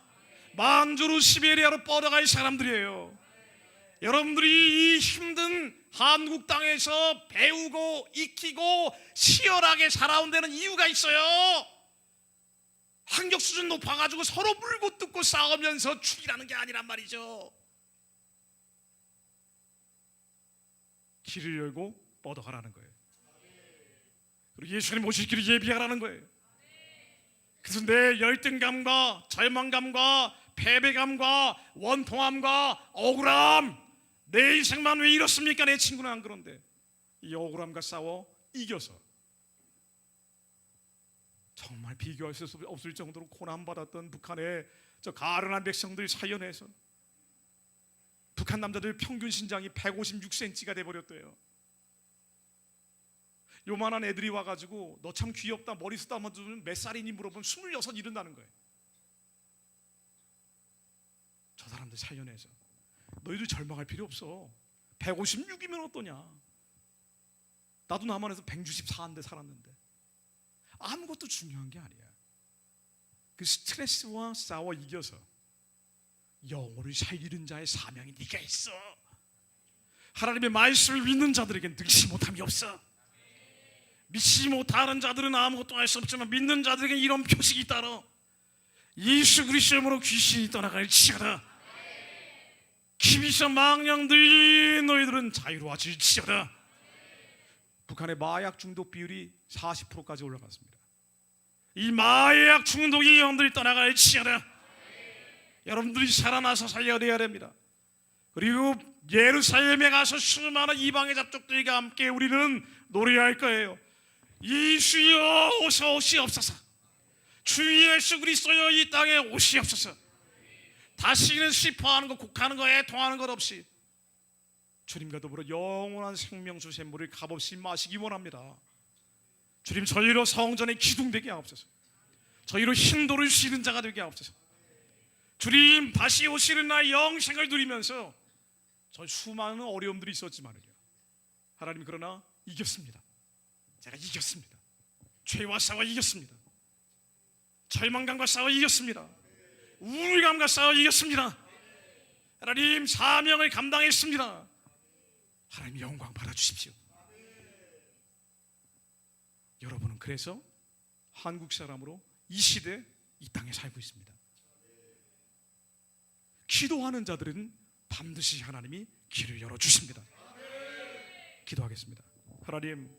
만주로 시베리아로 뻗어갈 사람들이에요. 여러분들이 이 힘든 한국 땅에서 배우고 익히고 치열하게 살아온 데는 이유가 있어요. 학력 수준 높아가지고 서로 물고 뜯고 싸우면서 죽이라는 게 아니란 말이죠. 길을 열고 뻗어가라는 거예요. 그리고 예수님 오실 길을 예비하라는 거예요. 그래서 내 열등감과 절망감과 패배감과 원통함과 억울함, 내 인생만 왜 이렇습니까? 내 친구는 안 그런데 이 억울함과 싸워 이겨서 정말 비교할 수 없을 정도로 고난받았던 북한의 저 가련한 백성들 사연에서 북한 남자들 평균 신장이 156cm가 돼버렸대요. 요만한 애들이 와가지고 너 참 귀엽다, 머리 쓰다만 주면 몇 살이니 물어보면 26 이른다는 거예요. 저 사람들 사연에서 너희들 절망할 필요 없어. 156이면 어떠냐. 나도 남한에서 164인데 살았는데 아무것도 중요한 게 아니야. 그 스트레스와 싸워 이겨서 영혼을 살리는 자의 사명이 네가 있어. 하나님의 말씀을 믿는 자들에겐 능치 못함이 없어. 믿지 못하는 자들은 아무것도 할 수 없지만 믿는 자들에게 이런 표식이 따라 예수 그리스도의 이름으로 귀신이 떠나갈지어다. 기비서 망령들이 너희들은 자유로워질지어다. 북한의 마약 중독 비율이 40%까지 올라갔습니다. 이 마약 중독이 영들이 떠나갈지어다. 여러분들이 살아나서 살려야 됩니다. 그리고 예루살렘에 가서 수많은 이방의 잡족들과 함께 우리는 노래할 거예요. 예수여 오서 오시옵소서. 주 예수 그리스도여 이 땅에 오시옵소서. 다시는 슬퍼하는 것, 곡하는 것, 애통하는 것 없이 주님과 더불어 영원한 생명수 샘물을 값없이 마시기 원합니다. 주님 저희로 성전에 기둥되게 하옵소서. 저희로 hin도를 쉬는 자가 되게 하옵소서. 주님 다시 오시는 날 영생을 누리면서 저희 수많은 어려움들이 있었지만요, 하나님 그러나 이겼습니다. 제가 이겼습니다. 죄와 싸워 이겼습니다. 절망감과 싸워 이겼습니다. 우울감과 싸워 이겼습니다. 하나님 사명을 감당했습니다. 하나님 영광 받아주십시오. 여러분은 그래서 한국 사람으로 이 시대 이 땅에 살고 있습니다. 기도하는 자들은 반드시 하나님이 길을 열어주십니다. 기도하겠습니다. 하나님